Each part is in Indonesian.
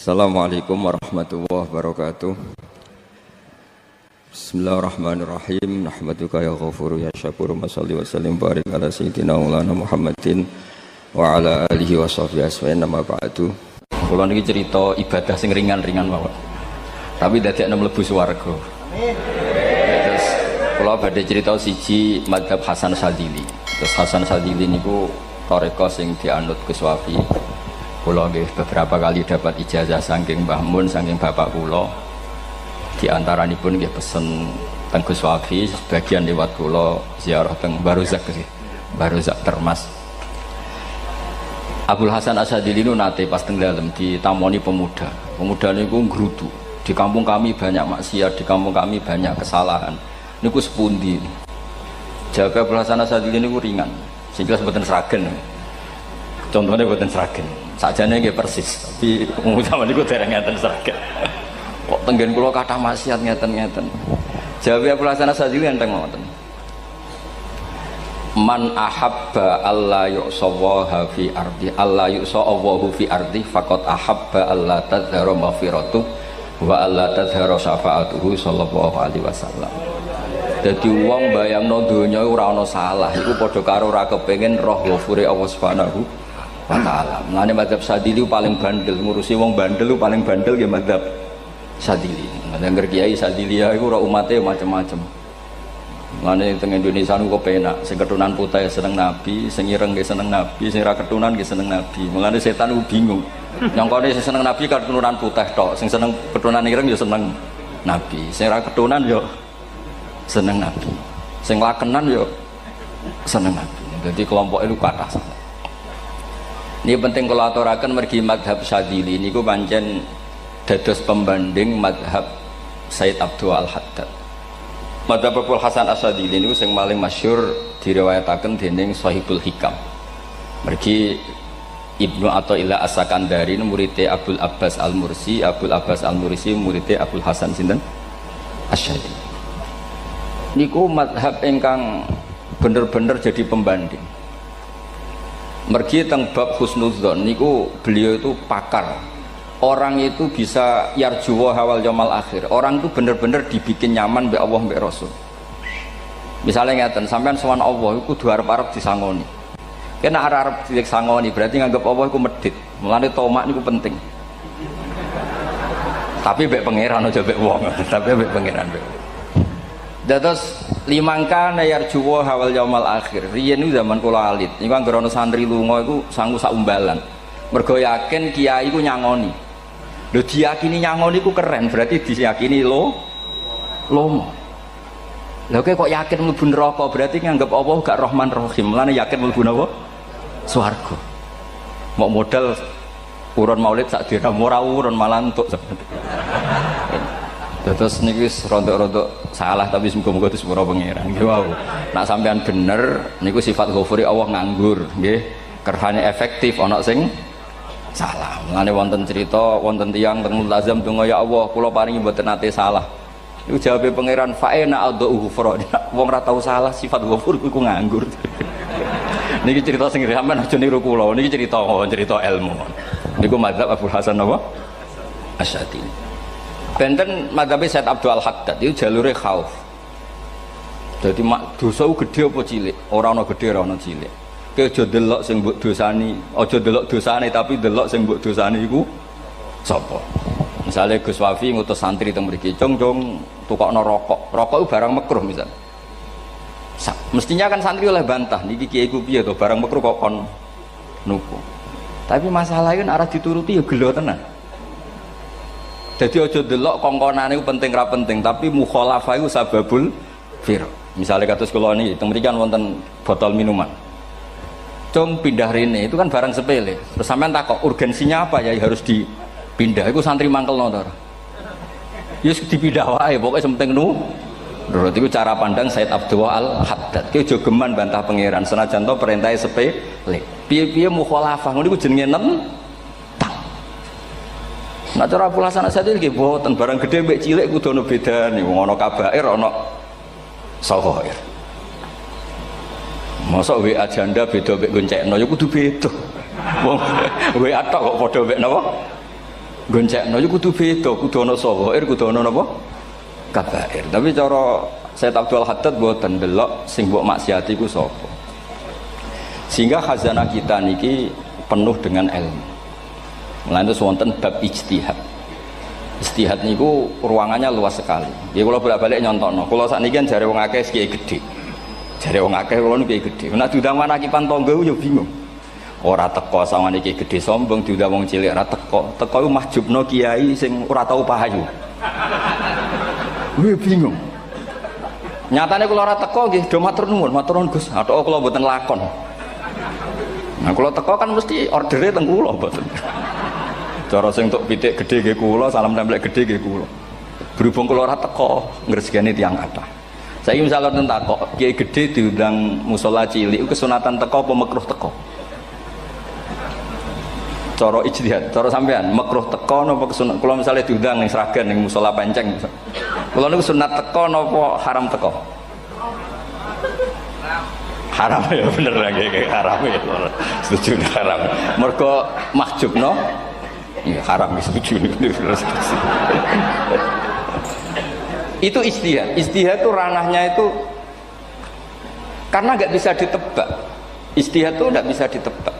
Assalamualaikum warahmatullahi wabarakatuh. Bismillahirrahmanirrahim. Nahmaduka ya ghafuru ya syakuru. Mashalli wa sallim barik ala sayyidina maulana Muhammadin wa ala alihi wa sahbihi asma'in. Nama ba'du. Kula niki cerita ibadah sing ringan-ringan mawon. Tapi dadekne mlebu swarga. Amin. Terus kula badhe cerita siji mazhab Hasan Syadzili. Terus Hasan Syadzili niku thariqah sing dianut Gus Wafi. Kula nggih beberapa kali dapat ijazah saking Mbah Mun, saking bapak kula. Di antaranipun nggih pesen teng Gus Wafi, sebagian lewat kula ziarah teng Baruzak sih. Baruzak Termas. Abdul Hasan Asyadzili niku nate pas teng dalem ditamoni pemuda. Pemuda niku ngrutu. Di kampung kami banyak maksiat, di kampung kami banyak kesalahan. Niku sepundi? Jawab Abdul Hasan Asyadzili niku ringan. Sing jelas mboten sragen. Contohnya mboten sragen. Sakjane nggih persis, tapi zaman niku dereng ngeten sragen. Kok tenggen kula kathah maksiat ngeten-ngeten. Jawab Abdul Hasan Asyadzili enteng mawon. Man ahabba alla yu'sawaha fi ardi alla yu'sawahu fi ardi faqad ahabba alla tadhara maghfiratu wa alla tadhara syafaatuhu sallallahu alaihi wasallam. Dadi wong bayangno donya ora ana salah iku padha karo ora kepengin roh ghafure Allah Subhanahu wa taala. Mulane mazhab Syadzili paling bandel, ngurusi wong bandel paling bandel nggih mazhab Syadzili. Ngger kiai Syadzili iku ora umate macam-macam. Mulane teng Indonesia niku penak, sing keturunan putih seneng nabi, sing ireng nggih seneng nabi, sing ora keturunan nggih seneng nabi. Mulane setan ku bingung. Nyongkone sing seneng nabi keturunan putih tok, sing seneng keturunan ireng ya seneng nabi, sing ora keturunan ya seneng nabi, sing lakenan ya seneng nabi. Jadi kelompok itu kathah sangat. Ini penting kalau aturaken mergi madhab Syadzili niku pancen dados pembanding madhab Sayyid Abdul Al-Haddad. Madhab Abdul Hasan Asyadzili niku sing paling masyhur diriwayataken dening Shahibul Hikam. Mergi Ibnu Athaillah As-Sakandari muridé Abdul Abbas Al-Mursi, Abdul Abbas Al-Mursi muridé Abdul Hasan sinten Asyadzili. Niku madhab ingkang bener-bener jadi pembanding. Mergi teng bab husnudzon niku beliau itu pakar. Orang itu bisa yarjuwa hawal yaumil akhir. Orang itu bener-bener dibikin nyaman mbek Allah mbek Rasul. Misalnya ngeten, sampean sowan Allah iku kudu arep-arep disangoni. Kena arep disangoni berarti nganggep Allah iku medhit. Mulane tomak niku penting. Tapi mbek pangeran aja mbek wong, tapi mbek pangeran mbek. Dados limangka yarjuwa hawal yaumil akhir. Riyen niku zaman kula alit. Niku anggere ana santri lunga iku sangu sak umbalan. Mergo yakin kiai iku nyangoni. Lho diyakini nyangoni iku keren, berarti diyakini lomo. Lha kok yakin mlebu neraka, berarti nganggep Allah gak Rahman Rahim. Mulane yakin mlebu napa? Swarga. Mok modal urun maulid sak dirham ora urun malah entuk. Terus niki rontok-rontok salah tapi muga-muga itu sepura pangeran. Nggih wau. Nak sampean bener niku sifat ghafuri Allah nganggur, nggih. Kerhane efektif ana sing salah. Mulane wonten cerita wonten tiyang teng multazam donga ya Allah kula paringi mboten nate salah. Niku jawabe pangeran fa'ina adhu ghufra. Wong ora tau salah sifat ghafur iku nganggur. Niki cerita sing sampean aja niru kula. Niki cerita ilmu. Niku mazhab Abdul Hasan apa? Asyadzili. Benten madhab Sayyid Abdul Al-Haddad itu jalure khauf. Jadi dosa gede apa cilik? Ora ana gede ora ana cilik. Kowe aja delok sing mbok dosani, aja delok dosane tapi delok sing mbok dosani iku sapa. Misale Gus Wafi ngutus santri teng mriki, "Cung, tukokno rokok." Rokok itu barang makruh misal. Mestinya kan santri oleh bantah, niki kiai ku piye to barang makruh kok kon nuku. Tapi masalahnya arah dituruti ya gelo tenan. Jadi aja delok kongkonane iku penting ra penting, tapi mukhalafah iku sababul fir. Misalnya kados kula niki teng mriki kan wonten botol minuman. Cung pindah rene itu kan barang sepele. Terus sampean takok urgensinya apa ya harus dipindah. Iku santri mangkelno to. Ya dipindah wae pokoke penting nu. Menurut itu cara pandang Sayyid Abdul Al-Haddad. Ki aja geman bantah pangeran senajan to perintahe sepele. Piye-piye mukhalafah ngono iku jenenge Nah cara Abdul Hasan Asyadzili nggih boten barang gede mbek cilik kudu ana bedane. Wong ana kabair ana saghair. Mosok WA janda beda mbek goncekno ya kudu beda. Wong WA tok kok padha mbek napa? goncekno iku kudu beda, kudu ana sawair, kudu ana napa? Kabair. Tapi cara Sayyid Abdul Haddad mboten delok sing mbok maksiati iku sapa. Sehingga khazanah kita niki penuh dengan ilmu. Mulane terus wonten bab ijtihad. Ijtihad niku ruangannya luas sekali. Ya kula bolak-balik nyontokno. Kula sakniki kan jare wong akeh kiai gedhe. Jare wong akeh kula niku kiai gedhe. Nek diundang manakipan tangga yo bingung. Ora teko sawane kiai gedhe sombong, diundang wong cilik ora teko. Teko iku mahjubno kiai sing ora tau pahayu. Kuwi bingung. Nyatane kula ora teko nggih do matur nuwun Gus. Athok kula mboten lakon. Nah kula teko kan mesti ordere teng kula mboten. Cara sing tok pitik gedhe nggih kula, salam templek gedhe nggih kula. Berhubung kula ora teko ngresgeni tiyang kathah. Saiki misal wonten takok, kiai gedhe diundang musala cilik kesunatan teko apa makruh teko? Cara ijtihad, cara sampean makruh teko napa kesunat? Kula misale diundang ning Sragen ning musala Penceng. Kula niku sunat teko napa haram teko? Haram ya bener lagi haram ya. Setuju haram. Mergo mahjubno ya haram setuju. Itu ijtihad. Ijtihad itu ranahnya itu karena nggak bisa ditebak. Ijtihad itu nggak bisa ditebak.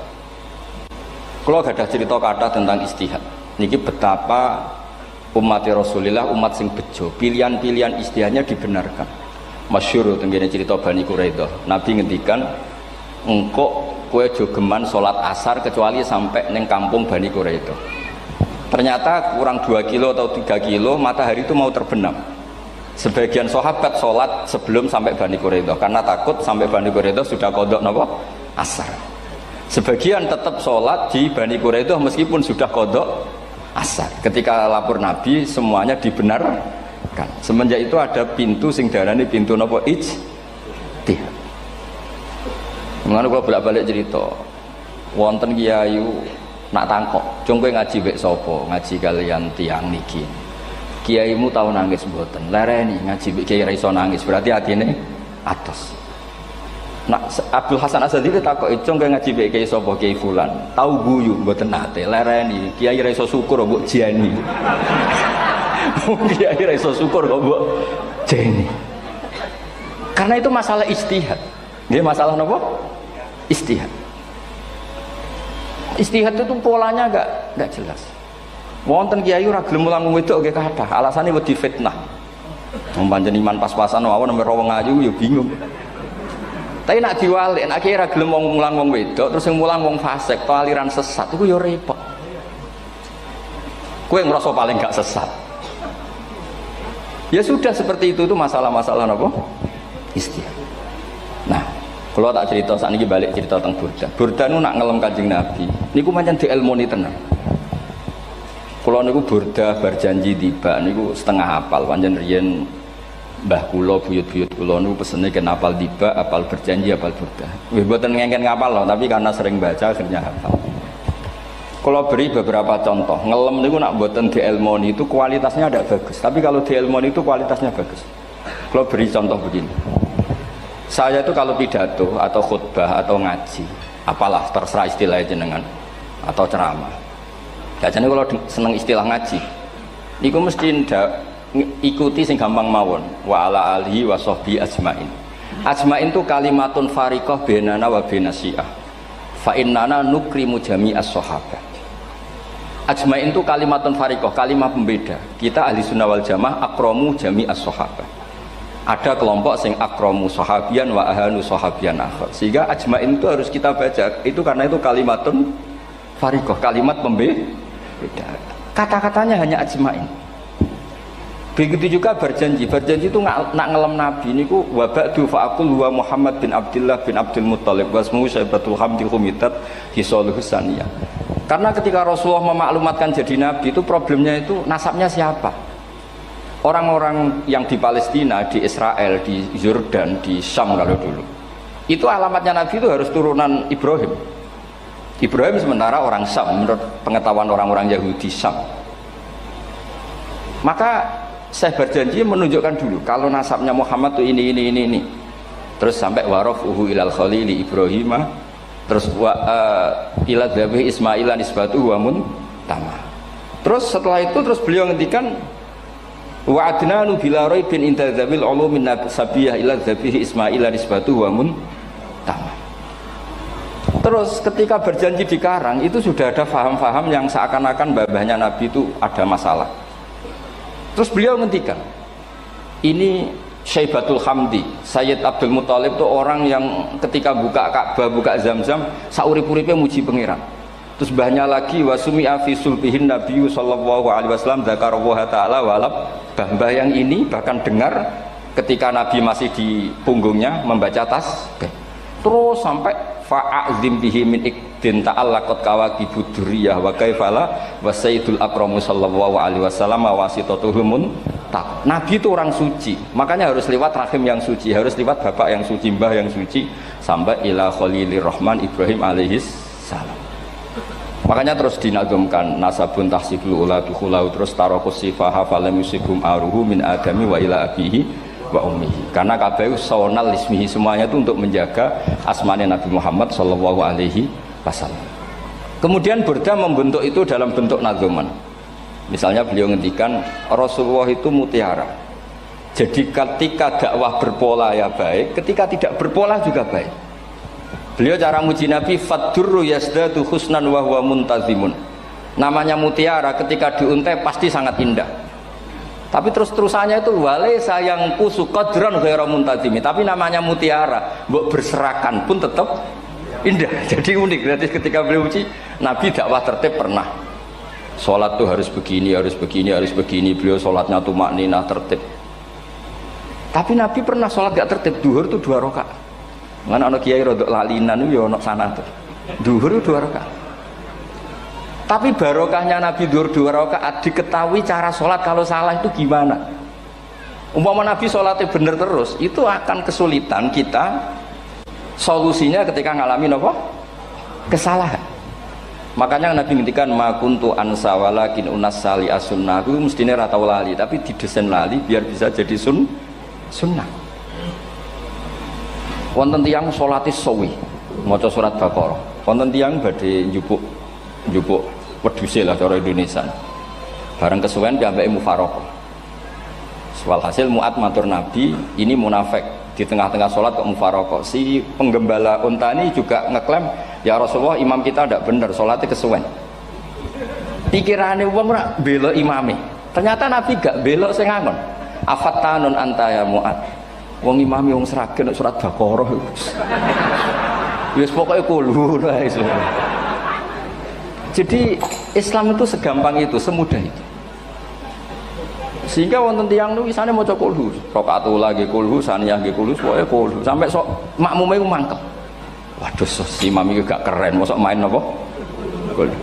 Kalau ada cerita kata tentang ijtihad, niki betapa umat Rasulullah umat sing bejo, pilihan-pilihan ijtihadnya dibenarkan. Masyhur tentang cerita Bani Quraidah. Nabi ngendikan, engkau kue jogeman sholat asar kecuali sampai neng kampung Bani Quraidah. Ternyata kurang 2 kilo atau 3 kilo matahari itu mau terbenam. Sebagian sahabat sholat sebelum sampai Bani Quraidah karena takut sampai Bani Quraidah sudah kodok napa asar. Sebagian tetap sholat di Bani Quraidah meskipun sudah kodok asar. Ketika lapor Nabi semuanya dibenarkan. Semenjak itu ada pintu sing darani pintu napa ijtihad. Mengenai kalau bolak-balik cerita, wonten kiai nak tangkok, cung kowe ngaji mek sapa? Ngaji kalian tiang niki. Kiaimu tahu nangis mboten? Lereni ngaji mek kiai ra iso nangis, berarti atine atos. Nak Abdul Hasan Asadi takok cung kowe ngaji mek kiai sapa? Kiai fulan. Tahu guyu mboten nate, lereni kiai ra iso syukur mbok jeni. Kiai ra iso syukur kok mbok jeni. Karena itu masalah ijtihad. Nggih masalah napa? Ijtihad. Ijtihad itu polanya enggak jelas. Wonten kiai ora gelem mulang wedok nggih kathah, alasane wedi fitnah. Wong pancen iman pas-pasan mawon nek wong ayu ya bingung. Tapi nak diwalik, nak kiai ora gelem mulang wong wedok, terus sing mulang wong fasik, to aliran sesat iku ya repot. Kowe ngrasa paling gak sesat. Ya sudah seperti itu masalah-masalah apa? Ijtihad. Nah, kalau tak cerita saat ini balik cerita tentang Burda. Burda nu nak ngelem Kanjeng Nabi. Niku pancen dielmoni tenan. Kalau niku Burda berjanji tiba niku setengah hafal. Pancen riyen mbah kula buyut-buyut kula niku pesene ken hafal tiba, hafal berjanji, hafal Burda. Wis mboten ngengken ngapal loh, tapi karena sering baca akhirnya hafal. Kalau beri beberapa contoh, ngelem niku nak mboten dielmoni itu kualitasnya ada bagus. Tapi kalau dielmoni itu kualitasnya bagus. Kalau beri contoh begini. Saya itu kalau pidato atau khutbah atau ngaji, apalah terserah istilah jenengan atau ceramah. Biasanya kalau seneng istilah ngaji, niku mesti ikuti sing gampang mawon. Wa ala alihi wa sahbi ajmain. Ajmain itu kalimatun fariqah bainana wa bainasyiah. Fa innana nukrimu jami'as sahabat. Ajmain itu kalimatun fariqah, kalimat pembeda. Kita ahli sunnah wal jamaah akramu jami'as sahabat. Ada kelompok sing akramu sahabian wa ahanu sahabian akhir. Sehingga ajmain itu harus kita baca. Itu karena itu kalimatun fariqah, kalimat pembeda. Kata-katanya hanya ajmain. Begitu juga berjanji. Berjanji itu nak ngelem Nabi niku wa ba'du fa'aqul wa Muhammad bin Abdullah bin Abdul Muttalib wasmuhu Syaibatul Hamdi Humidat Hisaluhus Saniyah. Karena ketika Rasulullah memaklumatkan jadi Nabi itu problemnya itu nasabnya siapa? Orang-orang yang di Palestina, di Israel, di Yordan, di Syam kalau dulu itu alamatnya Nabi itu harus turunan Ibrahim. Ibrahim sementara orang Syam menurut pengetahuan orang-orang Yahudi Syam. Maka saya berjanji menunjukkan dulu kalau nasabnya Muhammad itu ini. Terus sampai warafuhu ilal khalili Ibrahimah. Terus ila dzabih Ismailan isbatu wa mun tamah. Terus setelah itu terus beliau ngendikan wa adnanu bila raibin inda dzabil ulumin sabiyah ila dzabihi ismail nisbatu wa mun tamam. Terus ketika berjanji di Karang itu sudah ada faham-faham yang seakan-akan babahnya Nabi itu ada masalah. Terus beliau ngendikan ini Syaibatul Hamdi, Sayyid Abdul Muthalib itu orang yang ketika buka Ka'bah, buka Zamzam, saurip-uripe muji pangeran. Terus banyak lagi wasumi'a fi sulbihin Nabi sallallahu alaihi wasallam dzakarallaha ta'ala walab. Mbah yang ini bahkan dengar ketika Nabi masih di punggungnya membaca tasbih. Terus sampai fa'azim bihi min ikdin ta'allaqat kawakibud durriyah wa kaifala wa sayyidul akramu sallallahu alaihi wasallam wasitatuhumun. Nabi itu orang suci, makanya harus lewat rahim yang suci, harus lewat bapak yang suci, mbah yang suci, sampai ila Khalilir Rahman Ibrahim alaihis salam. Makanya terus dinagumkan nasabun tahsibul ula dukhulau, terus tarokus sifaha falam yusibhum aruhu min adami wa ila abihi wa ummihi. Karena kabeh sonal ismihi, semuanya itu untuk menjaga asmane Nabi Muhammad sallallahu alaihi wasallam. Kemudian Burda membentuk itu dalam bentuk nazuman. Misalnya beliau ngendikan Rasulullah itu mutiara. Jadi ketika dakwah berpola ya baik, ketika tidak berpola juga baik. Beliau cara muji Nabi faddurru yazdadu husnan wa huwa muntazimun. Namanya mutiara ketika diuntai pasti sangat indah. Tapi terus-terusannya itu walaysa yang kusu qadran ghairu muntazimi. Tapi namanya mutiara, mbok berserakan pun tetap indah. Jadi unik. Berarti ketika beliau uji Nabi dakwah tertib pernah. Sholat tuh harus begini, harus begini, harus begini. Beliau sholatnya tuh makninah tertib. Tapi Nabi pernah sholat gak tertib. Duhur tuh 2 rakaat. Mana anak kiai rodok lalinan itu ya anak sana tuh. Duhur itu 2 rakaat. Tapi barokahnya Nabi duhur 2 rakaat diketahui cara sholat kalau salah itu gimana. Umpama Nabi sholatnya bener terus, itu akan kesulitan kita solusinya ketika ngalamin apa? Kesalahan. Makanya Nabi ngendikan ma kuntu ansa walakin unassali as-sunnah. Itu mestine ra tau lali, tapi didesain lali biar bisa jadi sunnah. Wonten tiyang salate suwi maca surat Baqarah. Wonten tiyang badhe njupuk wedhuse lah cara Indonesia. Bareng kesuwen piambake mufaraqah. Walhasil Mu'ad matur Nabi, ini munafik di tengah-tengah sholat kok mufaraqah. Si penggembala unta ini juga ngeklaim, ya Rasulullah imam kita tidak benar, sholatnya kesuwen. Pikirannya wong ora bela imame. Ternyata Nabi gak belok sing ngangon. Afattanun anta ya Mu'ad. Wong imame wong seragen surat Baqarah. Wis pokoke kulo wae. Jadi Islam itu segampang itu, semudah itu. Sehingga wonten tiyang niku isane maca kulhu, rakaat ula nggih kulhu, saniyah nggih kulhu, pokoke kulhu. Sampai sok makmume ku mangkel. Waduh, si imam iki gak keren, mosok main apa? Kulhu.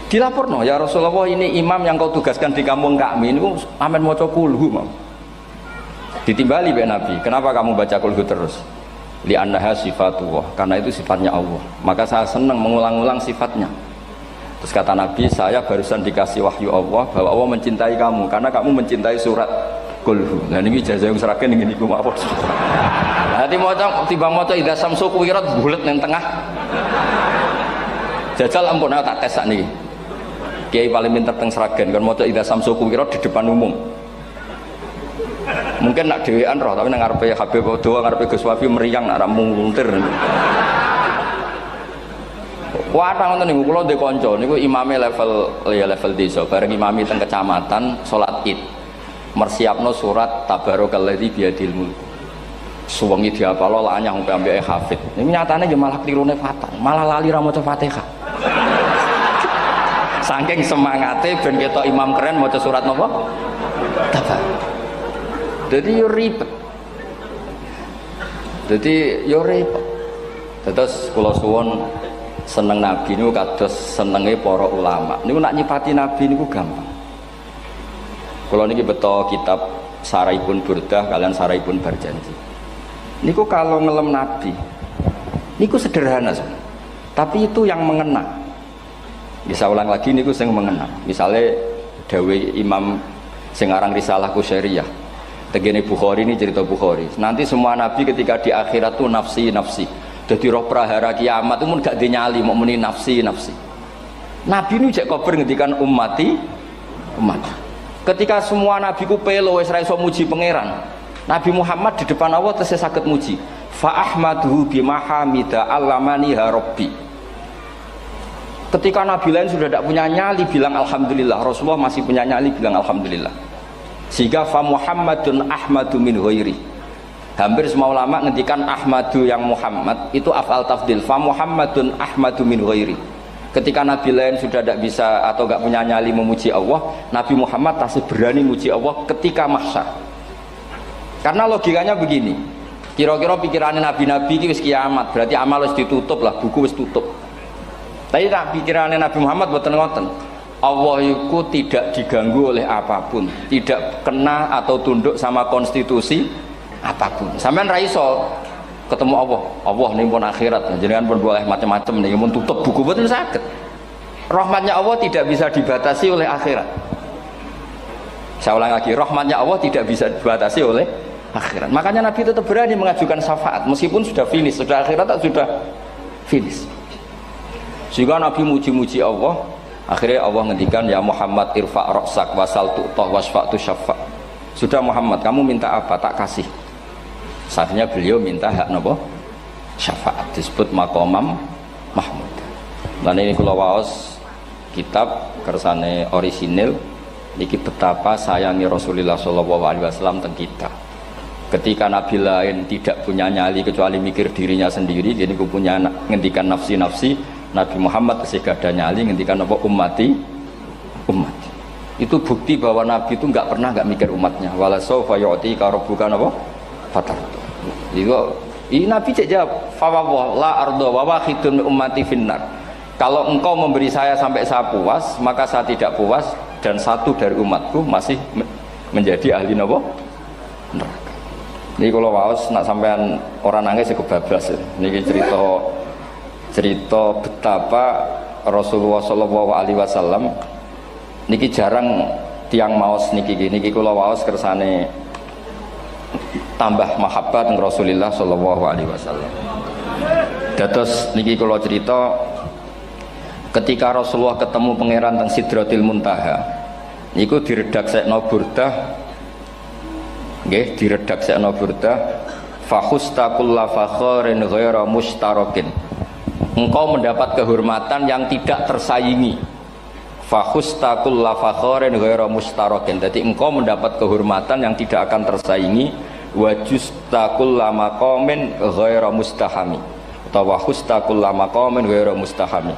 Dilaporno, ya Rasulullah ini imam yang kau tugaskan di kampung kami niku amen maca kulhu, Mam. Ditimbali mbek Nabi, kenapa kamu baca kulhu terus? Li annaha sifatullah, karena itu sifatnya Allah. Maka saya senang mengulang-ulang sifatnya. Terus kata Nabi, saya barusan dikasih wahyu Allah bahwa Allah mencintai kamu karena kamu mencintai surat Qulhu. Nah ini ijazah yang seragam ini niku apa? Nanti maca timbang maca idza samsu kuwirat bulet ning tengah. Jajal ampun tak tes sakniki. Kiai paling pinter teng seragam kan maca idza samsu kuwirat di depan umum. Mungkin nak dhewean roh tapi nang ngarepe Habib Doa ngarepe Gus Wafi meriang nak muntir. Wah, ngoten niku kula ndek kanca niku imame level desa, bareng imami teng kecamatan salat Id. Mersiapno surat Tabarakalladzi biyadil mulk. Suwengi diapalo lanyah sampai ambeke hafid. Niku nyatane nggih malah klirune fatal, malah lali ra maca Fatihah. Saking semangate ben ketok imam keren maca surat napa? Tabar. Jadi yo ribet. Terus kula suwun seneng Nabi niku kados senenge para ulama. Niku nak nyipati Nabi niku gampang. Kula niki beto kitab Saraipun Burdah kalian Saraipun Barjanji. Niku kalau ngelem Nabi niku sederhana sebenarnya. Tapi itu yang mengena. Bisa ulang lagi niku sing mengena. Misalnya dawe Imam sing aran Risalah Qusyariyah. Tegene Bukhari ini cerita Bukhari. Nanti semua Nabi ketika di akhirat tuh nafsi. Jadi roh prahara kiamat itu pun gak dinyali mau muni nafsi. Nabi ini cek kober ngendikan ummati umat. Ketika semua nabi ku pelo wis ra iso muji pangeran, Nabi Muhammad di depan Allah tesih saged muji. Fa ahmaduhu bimahamida allamani ha rabbi. Ketika nabi lain sudah tidak punya nyali bilang alhamdulillah, Rasulullah masih punya nyali bilang alhamdulillah. Sehingga fa Muhammadun ahmadu min ghairi. Hampir semua ulama ngendikan ahmadu yang Muhammad itu af'al tafdil. Fa Muhammadun ahmadu min ghairi. Ketika nabi lain sudah tidak bisa atau tidak punya nyali memuji Allah, Nabi Muhammad masih berani memuji Allah ketika mahsyar. Karena logikanya begini, kira-kira pikirannya nabi-nabi ini wis kiamat, berarti amal wis ditutup lah, buku wis tutup. Tapi tak pikirannya Nabi Muhammad boten ngoten. Allah itu tidak diganggu oleh apapun, tidak kena atau tunduk sama konstitusi apapun. Sampean ra iso ketemu Allah, Allah nih pun akhirat, jenengan pun boleh macam-macam nih, pun tutup buku boten saged. Rahmatnya Allah tidak bisa dibatasi oleh akhirat. Saya ulang lagi, rahmatnya Allah tidak bisa dibatasi oleh akhirat. Makanya Nabi tetap berani mengajukan syafaat meskipun sudah finish, sudah akhirat sudah finish. Sehingga Nabi muji-muji Allah, akhirnya Allah ngendikan ya Muhammad irfa' ra'sak wasal tu'tah wasfa'tu syafa'. Sudah Muhammad, kamu minta apa tak kasih. Saatnya beliau minta hak napa? Syafaat, disebut maqamam mahmud. Dan ini kula waos kitab kersane orisinil niki betapa sayangi Rasulullah sallallahu alaihi wasallam teng kita. Ketika nabi lain tidak punya nyali kecuali mikir dirinya sendiri, jadi aku punya ngendikan nafsi-nafsi, Nabi Muhammad masih gak ada nyali ngendikan apa ummati ummati. Itu bukti bahwa nabi itu enggak pernah enggak mikir umatnya. Wala sawfa yu'tika rabbuka apa? Fatartu. Ini nabi cek jawab, fa la ardo wa wahidun ummati finnar. Kalau engkau memberi saya sampai saya puas, maka saya tidak puas dan satu dari umatku masih menjadi ahli napa? Neraka. Ini kalau waos nak sampean orang nangis kebablas. Niki cerita betapa Rasulullah sallallahu alaihi wasallam niki jarang tiang maos niki kula waos kersane tambah mahabbat dengan Rasulullah sallallahu alaihi wasallam. Dados niki kula cerita ketika Rasulullah ketemu pangeran teng Sidratil Muntaha niku diredaksekno burdah nggih diredaksekno burdah fakhusta kulla fakharin ghaira mustarakin. Engkau mendapat kehormatan yang tidak tersaingi. Fakhusta kulla fakharin ghaira mustarakin. Jadi engkau mendapat kehormatan yang tidak akan tersaingi. Wajusta kulla maqamin ghaira mustahami. Atau wakhusta kulla maqamin ghaira mustahami.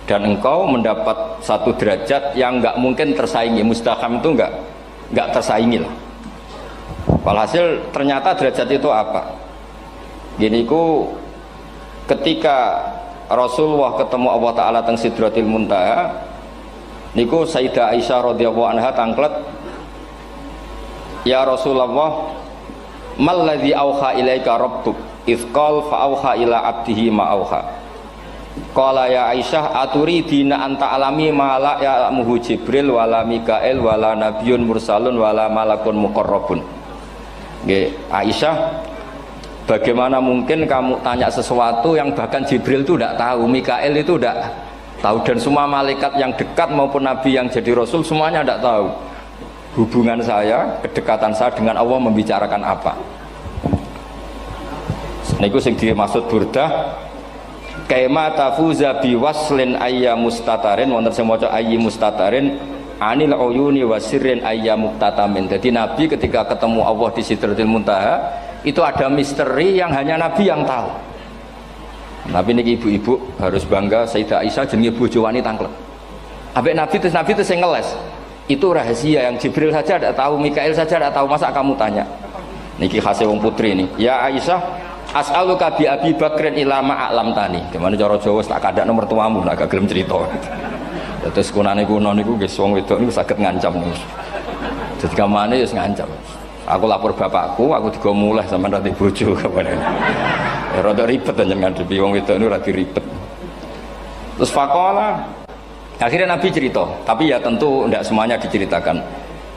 Dan engkau mendapat satu derajat yang enggak mungkin tersaingi. Mustaham itu enggak tersaingi lah. Walhasil ternyata derajat itu apa? Gini ku ketika Rasulullah ketemu Allah Ta'ala teng Sidratil Muntaha niku Sayyidah Aisyah radhiyallahu anha tangklet, ya Rasulullah mal ladzi auha ilaika rabbuk idz qala fa auha ila abdihi ma auha. Qala ya Aisyah aturidina anta alami ma la ya'lamuhu Jibril wala Mikail wala nabiyyun mursalun wala malakun muqarrabun. Nggih Aisyah, bagaimana mungkin kamu tanya sesuatu yang bahkan Jibril itu tidak tahu, Mikail itu tidak tahu, dan semua malaikat yang dekat maupun nabi yang jadi rasul semuanya tidak tahu hubungan saya, kedekatan saya dengan Allah membicarakan apa. Niku sing dimaksud burdah kaima tafuza biwaslin ayya mustatarin wonten sing maca ayyi mustatarin anil uyuni wasirrin ayya muktatamin. Jadi nabi ketika ketemu Allah di Sidratil Muntaha itu ada misteri yang hanya nabi yang tahu. Nabi niki ibu-ibu harus bangga Sayyidah Aisyah jenenge bojo wani tanglet. Ambek nabi itu sing ngeles. Itu rahasia yang Jibril saja tidak tahu, Mikail saja tidak tahu, masa kamu tanya? Niki khase wong putri ini. Ya Aisyah, as'aluka bi Abi Bakrin ila ma'alam tani. Gimana cara Jawa tak kadakno mertuamu nak gak gelem cerita. Terus kunane kuno niku nggih wong wedok niku saged ngancam niku. Dadi kamane wis ngancam. Aku lapor bapakku, aku digo mulih sampean rati bojo kabare. Ya rada ribet jenengan ngadepi wong wedok niku rada ribet. Terus faqala akhirnya Nabi cerita, tapi ya tentu tidak semuanya diceritakan.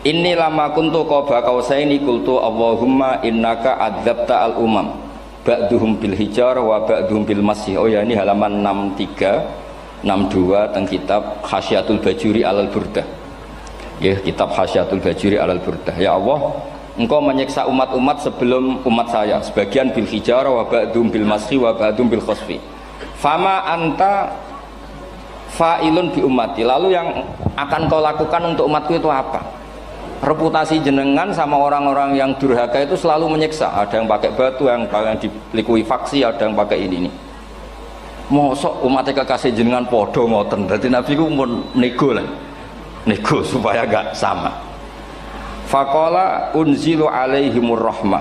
Inni lama kuntu qaba qausaini qultu Allahumma innaka adzabta al umam ba'duhum bil hijar wa ba'duhum bil masih. Oh ya, ini halaman 63 62 teng kitab Khasyatul Bajuri alal Burdah. Ya, kitab Hasyatul Bajuri alal Burdah. Ya Allah, Engkau menyiksa umat-umat sebelum umat saya, sebagian bil hijarah wa ba'dum bil mashi wa ba'dum bil khosfi. Fama anta fa'ilun bi ummati. Lalu yang akan kau lakukan untuk umatku itu apa? Reputasi jenengan sama orang-orang yang durhaka itu selalu menyiksa. Ada yang pakai batu, yang dilikuifaksi, ada yang pakai ini. Mosok umatnya kekasih jenengan podo ngoten. Berarti Nabi ku mun nego lah. Nego supaya gak sama. Faqala unzilu alaihimur rahmah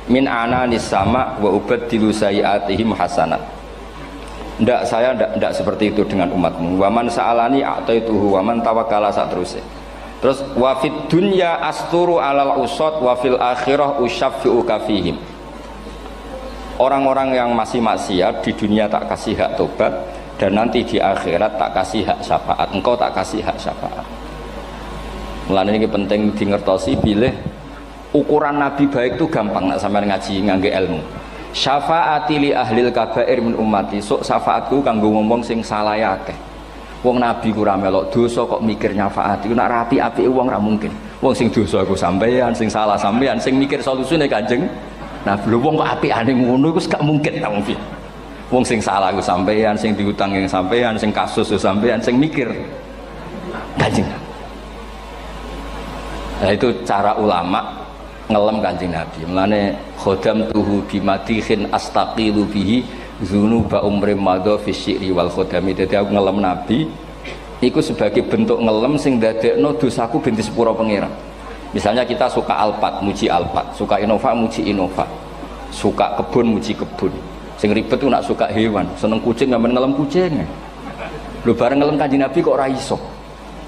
min ananis sama wa ubaddilu sayiatihim hasanat. Ndak, saya ndak seperti itu dengan umatmu. Waman sa'alani a'taituhu waman tawakkala saterusé. Terus wa fid dunya asturu alal usad wa fil akhirah usyaffi'u kafihim. Orang-orang yang masih maksiat di dunia tak kasih hak tobat, dan nanti di akhirat tak kasih hak syafaat. Engkau tak kasih hak syafaat. Mulane ini penting dingertosi bilih ukuran nabi baik itu gampang nak sampean ngaji ngangge ilmu. Syafaati li ahlil kabair min ummati. Sok syafaatku kanggo ngomong sing salah akeh. Wong nabi ku ora melok dosa kok mikir nyafaati. Nak rapi-apike wong ora mungkin. Wong sing dosa iku sampean, sing salah sampean, sing mikir solusine Kanjeng. Nah, lho wong kok apikane ngono iku gak mungkin ta wong. Wong sing salah ku sampean, sing diutang yang sampean, sing kasus ku sampean, sing mikir Kanjeng. Nah, itu cara ulama ngelem Kanjeng Nabi. Mulane khodam tuhu bimadihin astaqilu bihi dzunuba umrim madha fi syi'ri wal khodami. Dadi aku ngelem Nabi iku sebagai bentuk ngelem sing dadekno dosaku ben disepuro pangeran. Misalnya kita suka Alphard, muji Alphard, suka Innova, muji Innova, suka kebun, muji kebun. Sing ribet tuh nak suka hewan, seneng kucing nggak ngelem kucing. Lu bareng ngelem Kanjeng Nabi kok ora iso.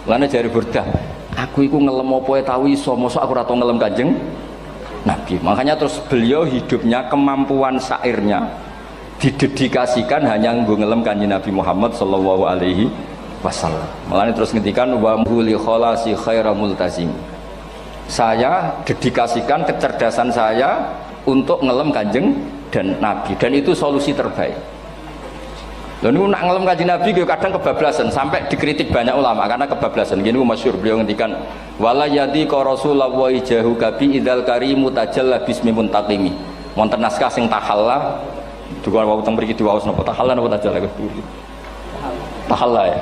Lane jari Burdah, aku iku ngelem apa tau iso, mosok aku ora tau ngelem Kanjeng Nabi. Makanya terus beliau hidupnya, kemampuan syairnya didedikasikan hanya nggo ngelem Kanjeng Nabi Muhammad sallallahu alaihi wasallam. Makanya terus ngendikan wa muli kholasi khaira multazim. Saya dedikasikan kecerdasan saya untuk ngelem Kanjeng dan Nabi, dan itu solusi terbaik. Dan ini nak ngelem Kanjeng Nabi kadang kebablasan, sampai dikritik banyak ulama karena kebablasan. Gini masyhur beliau ngendikan wala yadi ka rasulullah wa ijahu kabi idzal karimu tajalla bismi muntaqimi. Wonten naskah sing tahalla juga wau teng mriki diwaos napa tahalla napa tajalla tahalla ya.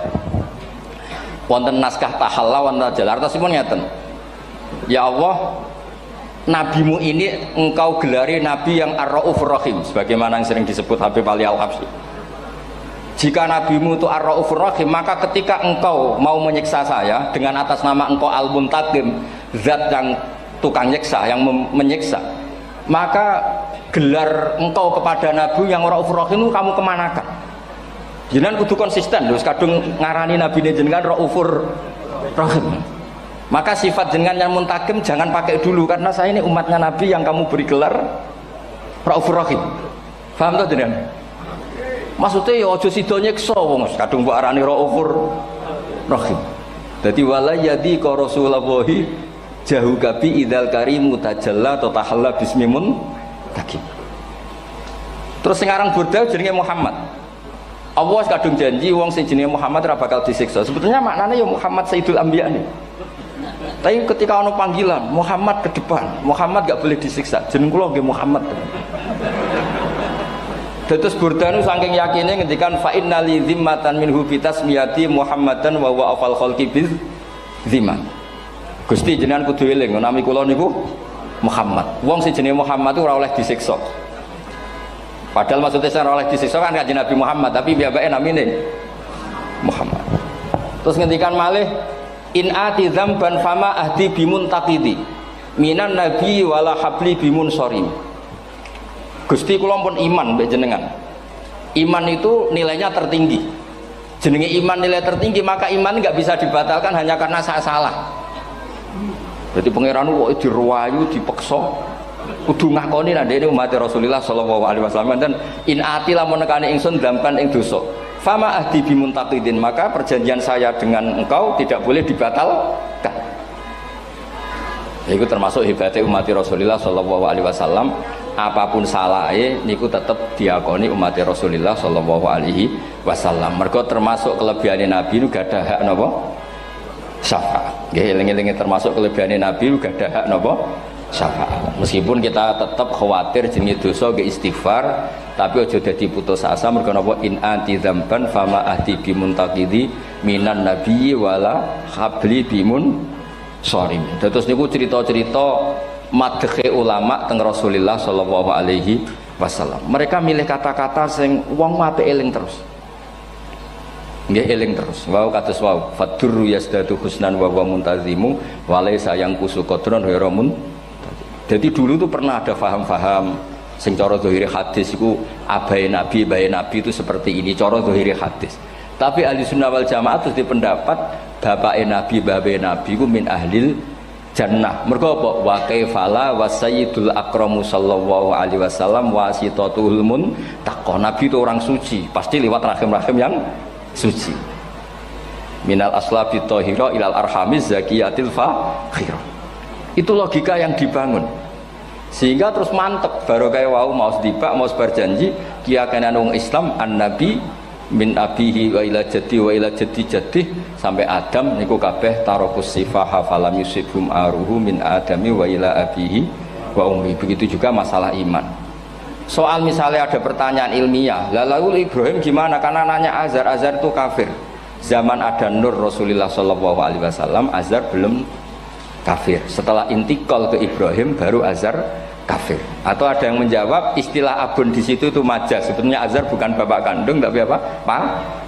Wonten naskah tahalla wonten tajalla artosipun ngeten. Ya Allah, nabimu ini engkau gelari nabi yang ar-raufur rahim, sebagaimana yang sering disebut Habib Ali Al-Habsyi. Jika nabimu itu ar-raufur rahim, maka ketika engkau mau menyiksa saya dengan atas nama engkau al-muntaqim, zat yang tukang nyiksa, yang menyiksa, maka gelar engkau kepada nabi yang ar-raufur rahim itu kamu kemanakan? Jenengan kudu konsisten, terus kadung ngarani nabi ini jenengan raufur rahim. Maka sifat jenengan yang muntakim jangan pakai dulu, karena saya ini umatnya Nabi yang kamu beri gelar Raufur Rahim. Paham tuh jenengan? Maksudnya ya ojo sido nyiksa wong kadung mbok arani Raufur Rahim. Dadi wala yadi ka rasulullahi jahu kabi idzal karimu tajalla ta tahalla bismimun takim. Terus sing aran Burdah jenenge Muhammad. Allah kadung janji wong sing jenenge Muhammad ora bakal disiksa. Sebetulnya maknanya ya Muhammad Sayyidul Anbiya nih. Tapi ketika ono panggilan Muhammad ke depan, Muhammad gak boleh disiksa. Jeneng kula nggih Muhammad. Terus Burdah nu saking yakine ngendikan fa innali zimmatan minhu bi tasmiyati Muhammadan wa wa afal khalqi biz zimman. Gusti jenengan kudu eling nami kula niku Muhammad. Wong sing jenenge Muhammad itu ora oleh disiksa. Padahal maksudnya ora oleh disiksa kan Kanjeng Nabi Muhammad, tapi piyambake namine Muhammad. Terus ngendikan malih in ati dzamban fama ahdi bimun taqidi minan nabi wala habli bimun sorim. Gusti kula pun iman mbek jenengan. Iman itu nilainya tertinggi. Jenenge iman nilai tertinggi, maka iman nggak bisa dibatalkan hanya karena saya salah. Berarti pangeran kok diruwayu dipeksa kudu ngakoni nek dene umat Rasulullah sallallahu alaihi wasallam dan in ati lamun nekane ingsun dzamban ing dosa. Fama ahdi bimuntaqidin, maka perjanjian saya dengan engkau tidak boleh dibatalkan. Itu termasuk hebatnya umat Rasulullah sallallahu alaihi wasallam, apapun salahnya niku tetap diakoni umat Rasulullah sallallahu alaihi wasallam. Mergo termasuk kelebihan Nabi nu gak ada hak napa? Syafaat. Nggih eling-eling termasuk kelebihan Nabi gak ada hak napa syafaat. Meskipun kita tetap khawatir jenenge dosa ge istighfar, tapi aja dadi putus asa mergo napa in anti dzamban fama ahdi bimuntaqidi minan nabiyyi wala habli bimun sharim. Terus niku cerita-cerita madhe ulama teng Rasulullah sallallahu alaihi wasallam. Mereka milih kata-kata sing wong apik eling terus. Nggih eling terus. Wau kados wau fadurru yasdatu husnan wa wa muntazimu wa laisa yang kusu qadron hiramun. Jadi dulu tuh pernah ada faham-faham sing cara zahiri hadis iku abai nabi itu seperti ini cara zahiri hadis. Tapi ahli sunnah wal jamaah terus di pendapat bapak nabi iku min ahlil jannah. Mergo apa? Wa kaifala wa sayyidul akramu sallallahu alaihi wasallam wasitatul muntaqah. Nabi itu orang suci, pasti lewat rahim-rahim yang suci. Minal aslabi thahira ilal arhamiz zakiyatil fakhirah. Itu logika yang dibangun. Sehingga terus mantep baru kayak wau mau sedibak mau berjanji kiyakan wong Islam an-nabi min abihi wa ila jaddi jaddi sampai Adam niku kabeh tarokus sifaha falam yusibhum aruhu min adami wa ila abihi wa ummi. Begitu juga masalah iman. Soal misalnya ada pertanyaan ilmiah, lalu Ibrahim gimana? Karena nanya Azar itu kafir. Zaman ada Nur Rasulullah sallallahu alaihi wasallam, Azar belum kafir. Setelah intikal ke Ibrahim baru Azar kafir. Atau ada yang menjawab istilah abun di situ itu majaz. Sebetulnya Azar bukan bapak kandung tapi apa?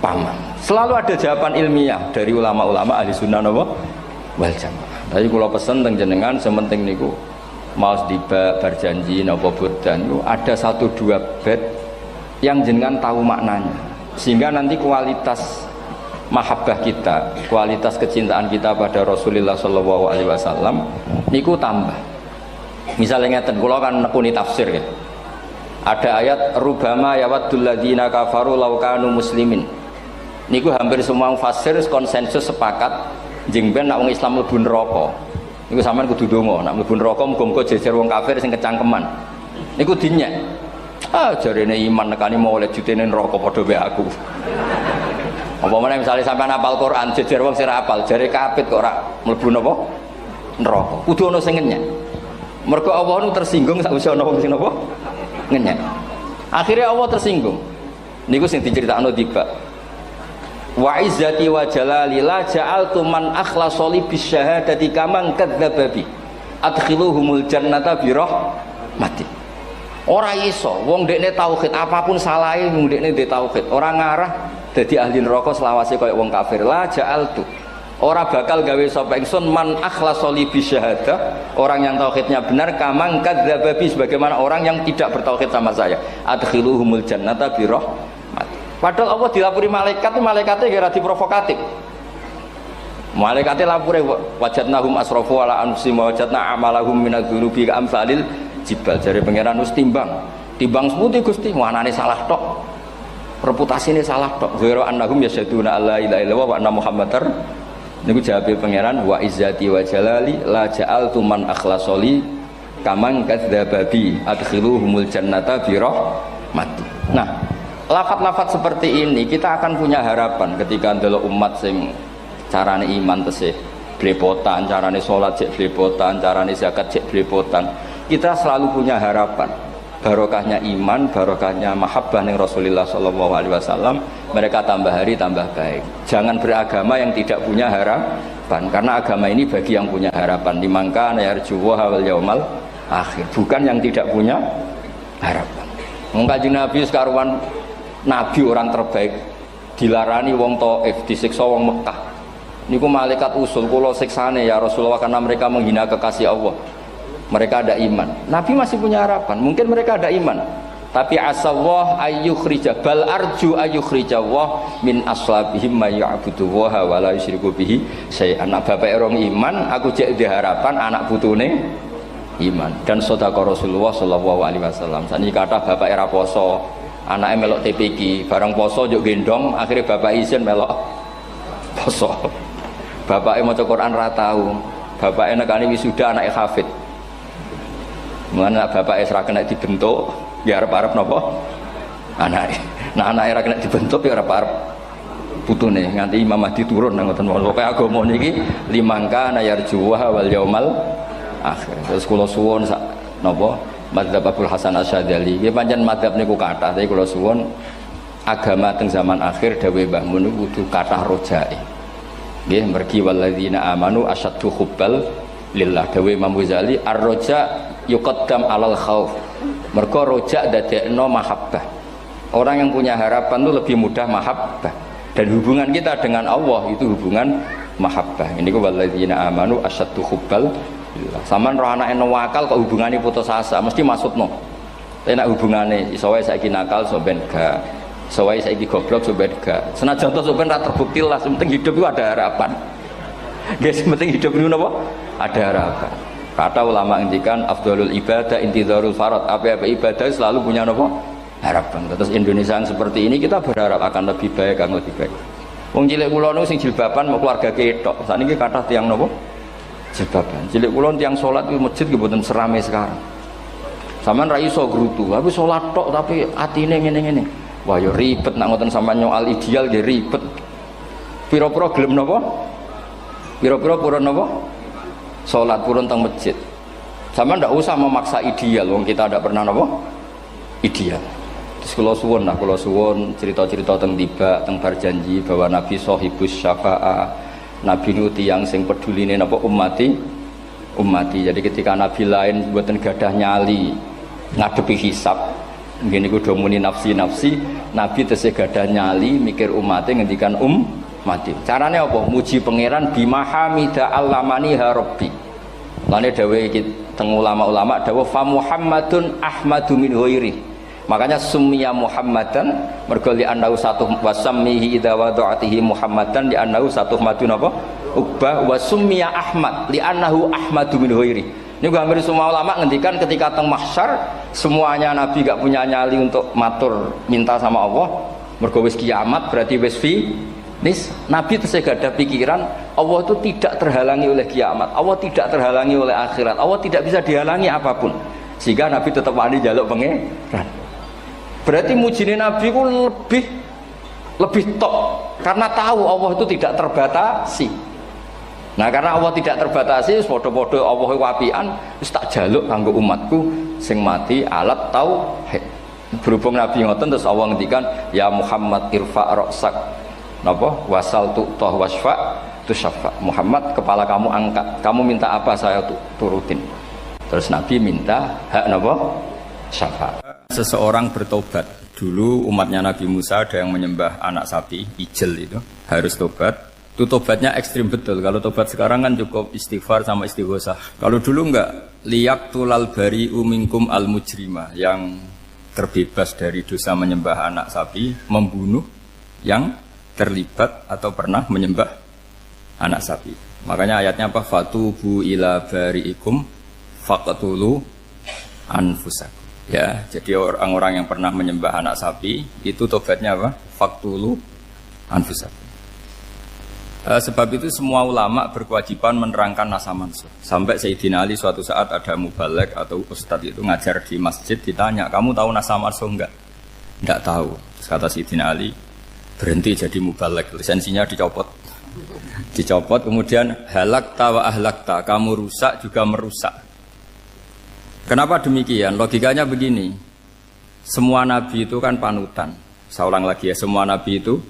Paman. Selalu ada jawaban ilmiah dari ulama-ulama ahli sunnah wal jamaah. Tapi kalau pesen teng jenengan sementing niku mau tiba berjanji napa burdan ada 1-2 bait yang jenengan tahu maknanya sehingga nanti kualitas mahabbah kita, kualitas kecintaan kita pada Rasulullah sallallahu alaihi wasallam niku tambah. Misalnya ngeten kula kan nekuni tafsir ya. Ada ayat rubama yawaddul ladzina kafaru law kanu muslimin. Niku hampir semua mufassir konsensus sepakat jeng ben nek wong Islam mlebu neraka. Niku sampean kudu donga, nek mlebu neraka muga-muga jejer wong kafir sing kecangkeman. Niku dinyek. Jarene iman nekani mau oleh jutene neraka padha wae aku. Apa meneh misale sampean hafal Quran jejer wong sing hafal, jare kapit kok ora mlebu napa? Neraka. Kudu ana sing ngenyek. Mergo Allah nu tersinggung sakwise ana wong sing napa? Ngenyek. Akhirnya Allah tersinggung. Niku sing diceritakno tiba. Wa izzati wa jalali la ja'altu man akhlasa li bisyahadati kaman kadzdzaba bi adkhiluhumul jannata bi rahmati. Ora iso wong dekne tauhid apapun salahe wong dekne ndek tauhid ora ngarah dadi ahli neraka selawase kaya wong kafir. La ja'altu ora bakal gawe sapa ingsun man akhlasa li bisyahadah orang yang tauhidnya benar kaman kadzdzaba bi sebagaimana orang yang tidak bertauhid sama saya adkhiluhumul jannata bi rahmati. Padahal Allah dilapuri malaikat, malaikatnya kira diprovokatif. Malaikatnya lapure wajadnahum asrafu ala anfusihim wa wajadna amalahum minadz-dzunubi ka'amsalil jibal. Jare pangeran wis timbang seputi Gusti, wanane salah tok. Reputasine salah tok. Ghairu annahum yasyaduna alla ilaha illallah wa anna muhammadar. Niku jawabe pangeran wa izzati wa jalali la ja'altu man akhlasoli kaman kadzdzaba bi adkhiluhumul jannata bi rahmati. Nah, lafat-lafat seperti ini kita akan punya harapan ketika ndelok umat sing carane iman tesih blepotan, carane salat cek blepotan, carane zakat cek blepotan. Kita selalu punya harapan barokahnya iman, barokahnya mahabbah ning Rasulullah sallallahu alaihi wasallam, mereka tambah hari tambah baik. Jangan beragama yang tidak punya harapan, karena agama ini bagi yang punya harapan. Dimangka yarjuwa wal yaumal akhir, bukan yang tidak punya harapan. Wong Kanjeng Nabi sekaruan Nabi orang terbaik dilarani wong Taif, disiksa wong Mekah. Niku malaikat usul kula siksane ya Rasulullah karena mereka menghina kekasih Allah. Mereka ada iman. Nabi masih punya harapan. Mungkin mereka ada iman. Tapi asallah ayyukhrija bal arju ayyukhrijawah min aslabihim may ya'budu wa la yusyriku bihi syai'an. Anak bapak orang iman, aku cek di harapan anak putune iman. Dan sedekah Rasulullah sallallahu alaihi wasallam. Saniki kathah bapak era poso, anaknya melok TPQ, bareng poso juk gendong, akhirnya bapak izin melok poso. Bapaknya maca Quran ra tau, bapaknya nekani wisuda anaknya hafid. Mulane bapaknya ora kena dibentuk, ya arep-arep napa? Anake. Nah anake ora kena dibentuk ya arep-arep putune nganti Imam Mahdi turun nang ngoten pokoke agama niki limangka nayarjuha wal yaumal akhir. Terus kula suwun sak napa madzhab Abdul Hasan Asyadzali nggih pancen madzhab niku kathah tapi kula suwun agama teng zaman akhir dawuh Mbah Mun kudu kathah rojae. Nggih mergi walladzina amanu asyaddu hubbal lillah dawuh Imam Ghazali ar-roja yuqaddam alal khauf. Mergo roja dadekno mahabbah. Orang yang punya harapan itu lebih mudah mahabbah. Dan hubungan kita dengan Allah itu hubungan mahabbah. Ini ku walladzina amanu asyaddu hubbal lillah. Saman roh anake wakal kok hubungane putus asa mesti maksudno. Tapi nek hubungane iso wae saiki nakal so ben gak. Iso wae saiki goblok so ben gak. Senajan to so ben ra terbukti lah, penting hidup itu ada harapan. Guys, penting hidup itu napa? Ada harapan. Kata ulama ngendikan afdhalul ibadah intizarul farad. Apa-apa ibadah selalu punya napa? Harapan. Terus Indonesia yang seperti ini kita berharap akan lebih baik, akan lebih baik. Wong cilik kula niku sing jilbaban mau keluarga ketok. Saniki kathah tiyang napa? Jilbaban. Cilik kula tiyang salat di masjid nggih mboten serame sekarang. Sampeyan ra iso grutu, tapi salat tok tapi atine ngene-ngene. Wah ya ribet nak ngoten sampeyan nyoal ideal nggih ribet. Pira-pira gelem napa? Pira-pira purun napa? Salat purun teng masjid. Sampeyan ndak usah memaksa ideal, wong kita ndak pernah napa? Ideal. Terus kula suwun cerita-cerita teng tiba teng berjanji bahwa Nabi sahibus syafa'ah. Nabi nu tiyang sing peduline napa ummati. Jadi ketika Nabi lain mboten gadah nyali ngadepi hisab. Ngene niku do muni nafsi, Nabi tesih gadah nyali mikir umate ngendikan mati. Carane apa? Muji pangeran bima hamida allamani ha rabbi. Lane dawuh iki teng ulama-ulama dawuh fa Muhammadun ahmadu min ghairi. Makanya summiya Muhammadan mergo li annahu satu wasammihi idza wada'atihi Muhammadan li annahu satu madun apa? Uqbah wa summiya Ahmad li annahu ahmadu min ghairi. Ini hampir semua ulama ngendikan ketika teng mahsyar semuanya Nabi gak punya nyali untuk matur minta sama Allah. Mergo wis kiamat berarti wis nis Nabi tesih gak ada pikiran Allah itu tidak terhalangi oleh kiamat, Allah tidak terhalangi oleh akhirat, Allah tidak bisa dihalangi apapun, sehingga Nabi tetap wani jaluk pangeran. Berarti mujine Nabi ku lebih top karena tahu Allah itu tidak terbatasi. Nah karena Allah tidak terbatasi, podo-podo Allah wapian, wis tak jaluk kanggo umatku sing mati alat tauhid. Berhubung Nabi ngoten terus Allah ngendikan ya Muhammad irfa ra'sak napa wasal tu'tah wasfa tusaffa. Muhammad kepala kamu angkat, kamu minta apa saya turutin. Terus Nabi minta hak napa syafaat. Seseorang bertobat. Dulu umatnya Nabi Musa ada yang menyembah anak sapi, ijel itu, harus tobat. Itu tobatnya ekstrim betul. Kalau tobat sekarang kan cukup istighfar sama istighosah. Kalau dulu enggak, liyak tulal bari umingkum al mujrima, yang terbebas dari dosa menyembah anak sapi, membunuh yang terlibat atau pernah menyembah anak sapi. Makanya ayatnya apa? Fatubu ila bari'ikum faqtulu anfusakum. Ya, jadi orang-orang yang pernah menyembah anak sapi itu tobatnya apa? Faqtulu anfusakum. Sebab itu semua ulama berkewajiban menerangkan nasa mansuh. Sampai Sayyidina Ali suatu saat ada mubalek atau ustadz itu ngajar di masjid, ditanya, kamu tahu nasa mansuh enggak? Enggak tahu. Terus kata Sayyidina Ali, berhenti jadi mubalek, lisensinya dicopot. Dicopot, kemudian halakta wa ahlakta, kamu rusak juga merusak. Kenapa demikian? Logikanya begini, semua nabi itu kan panutan. Saya ulang lagi ya, semua nabi itu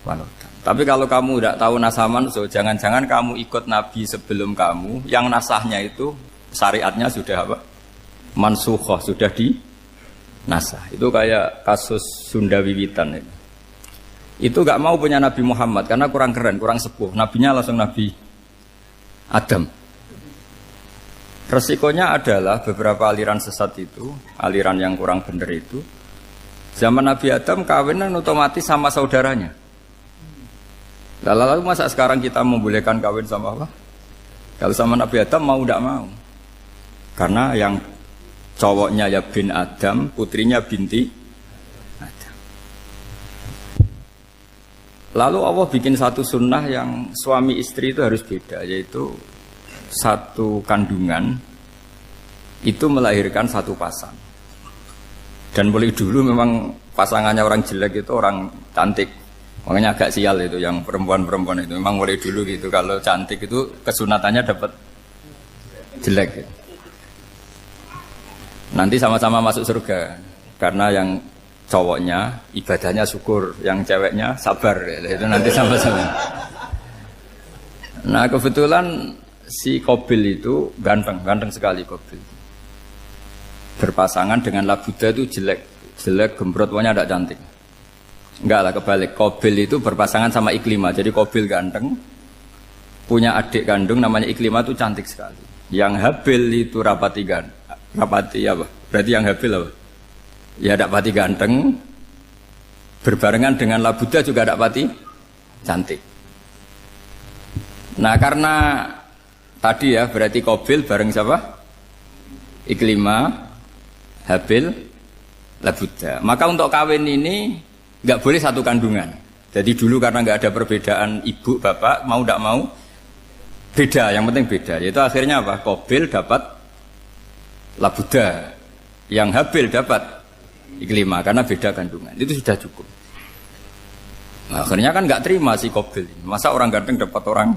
panutan. Tapi kalau kamu tidak tahu nasaman, so jangan-jangan kamu ikut nabi sebelum kamu, yang nasahnya itu syariatnya sudah apa? Mansukhoh, sudah di nasah. Itu kayak kasus Sunda Wiwitan itu. Itu gak mau punya Nabi Muhammad karena kurang keren, kurang sepuh. Nabinya langsung Nabi Adam. Resikonya adalah beberapa aliran sesat itu, aliran yang kurang benar itu, zaman Nabi Adam kawinan otomatis sama saudaranya. Lalu masa sekarang kita membolehkan kawin sama apa? Kalau sama Nabi Adam mau tidak mau. Karena yang cowoknya ya bin Adam, putrinya binti Adam. Lalu Allah bikin satu sunnah yang suami istri itu harus beda, yaitu satu kandungan itu melahirkan satu pasang. Dan mulai dulu memang pasangannya orang jelek itu orang cantik, Makanya agak sial itu yang perempuan-perempuan itu. Memang mulai dulu gitu kalau cantik itu kesunatannya dapat jelek gitu. Nanti sama-sama masuk surga karena yang cowoknya ibadahnya syukur, yang ceweknya sabar itu nanti sama-sama. Nah kebetulan si Qabil itu ganteng sekali Qabil. Berpasangan dengan Labuda itu jelek gembrot, pokoknya tidak cantik. Enggak lah, kebalik. Qabil itu berpasangan sama Iklimah. Jadi Qabil ganteng, punya adik kandung namanya Iklimah itu cantik sekali. Yang Habil itu rapati apa? Berarti yang Habil apa? Ya dapati ganteng, berbarengan dengan Labuda juga dapati cantik. Nah karena tadi ya berarti Qabil bareng siapa? Iklimah, Habil, Labuda. Maka untuk kawin ini nggak boleh satu kandungan. Jadi dulu karena nggak ada perbedaan ibu bapak, mau tidak mau beda. Yang penting beda. Yaitu akhirnya apa? Qabil dapat Labuda, yang Habil dapat Iklimah karena beda kandungan. Itu sudah cukup. Nah, akhirnya kan nggak terima si Qabil. Masa orang ganteng dapat orang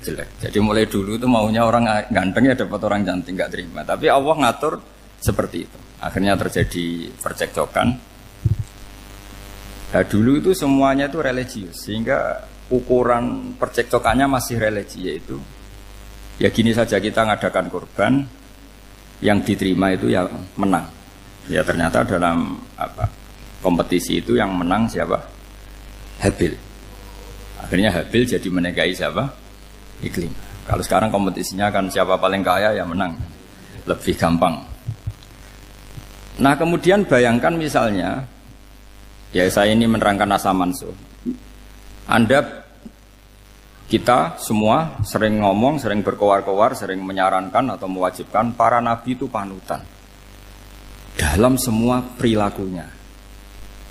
jelek. Jadi mulai dulu itu maunya orang ganteng ya dapat orang cantik, nggak terima. Tapi Allah ngatur seperti itu. Akhirnya terjadi percekcokan. Nah, dulu itu semuanya itu religius, sehingga ukuran percekcokannya masih religi, yaitu ya gini saja, kita ngadakan kurban, yang diterima itu ya menang. Ya ternyata dalam kompetisi itu yang menang siapa? Habil. Akhirnya Habil jadi menikahi siapa? Iklimah. Kalau sekarang kompetisinya kan siapa paling kaya ya menang, lebih gampang. Nah kemudian bayangkan misalnya, ya saya ini menerangkan asa mansuh. Kita semua sering ngomong, sering berkoar-koar, sering menyarankan atau mewajibkan para nabi itu panutan dalam semua perilakunya.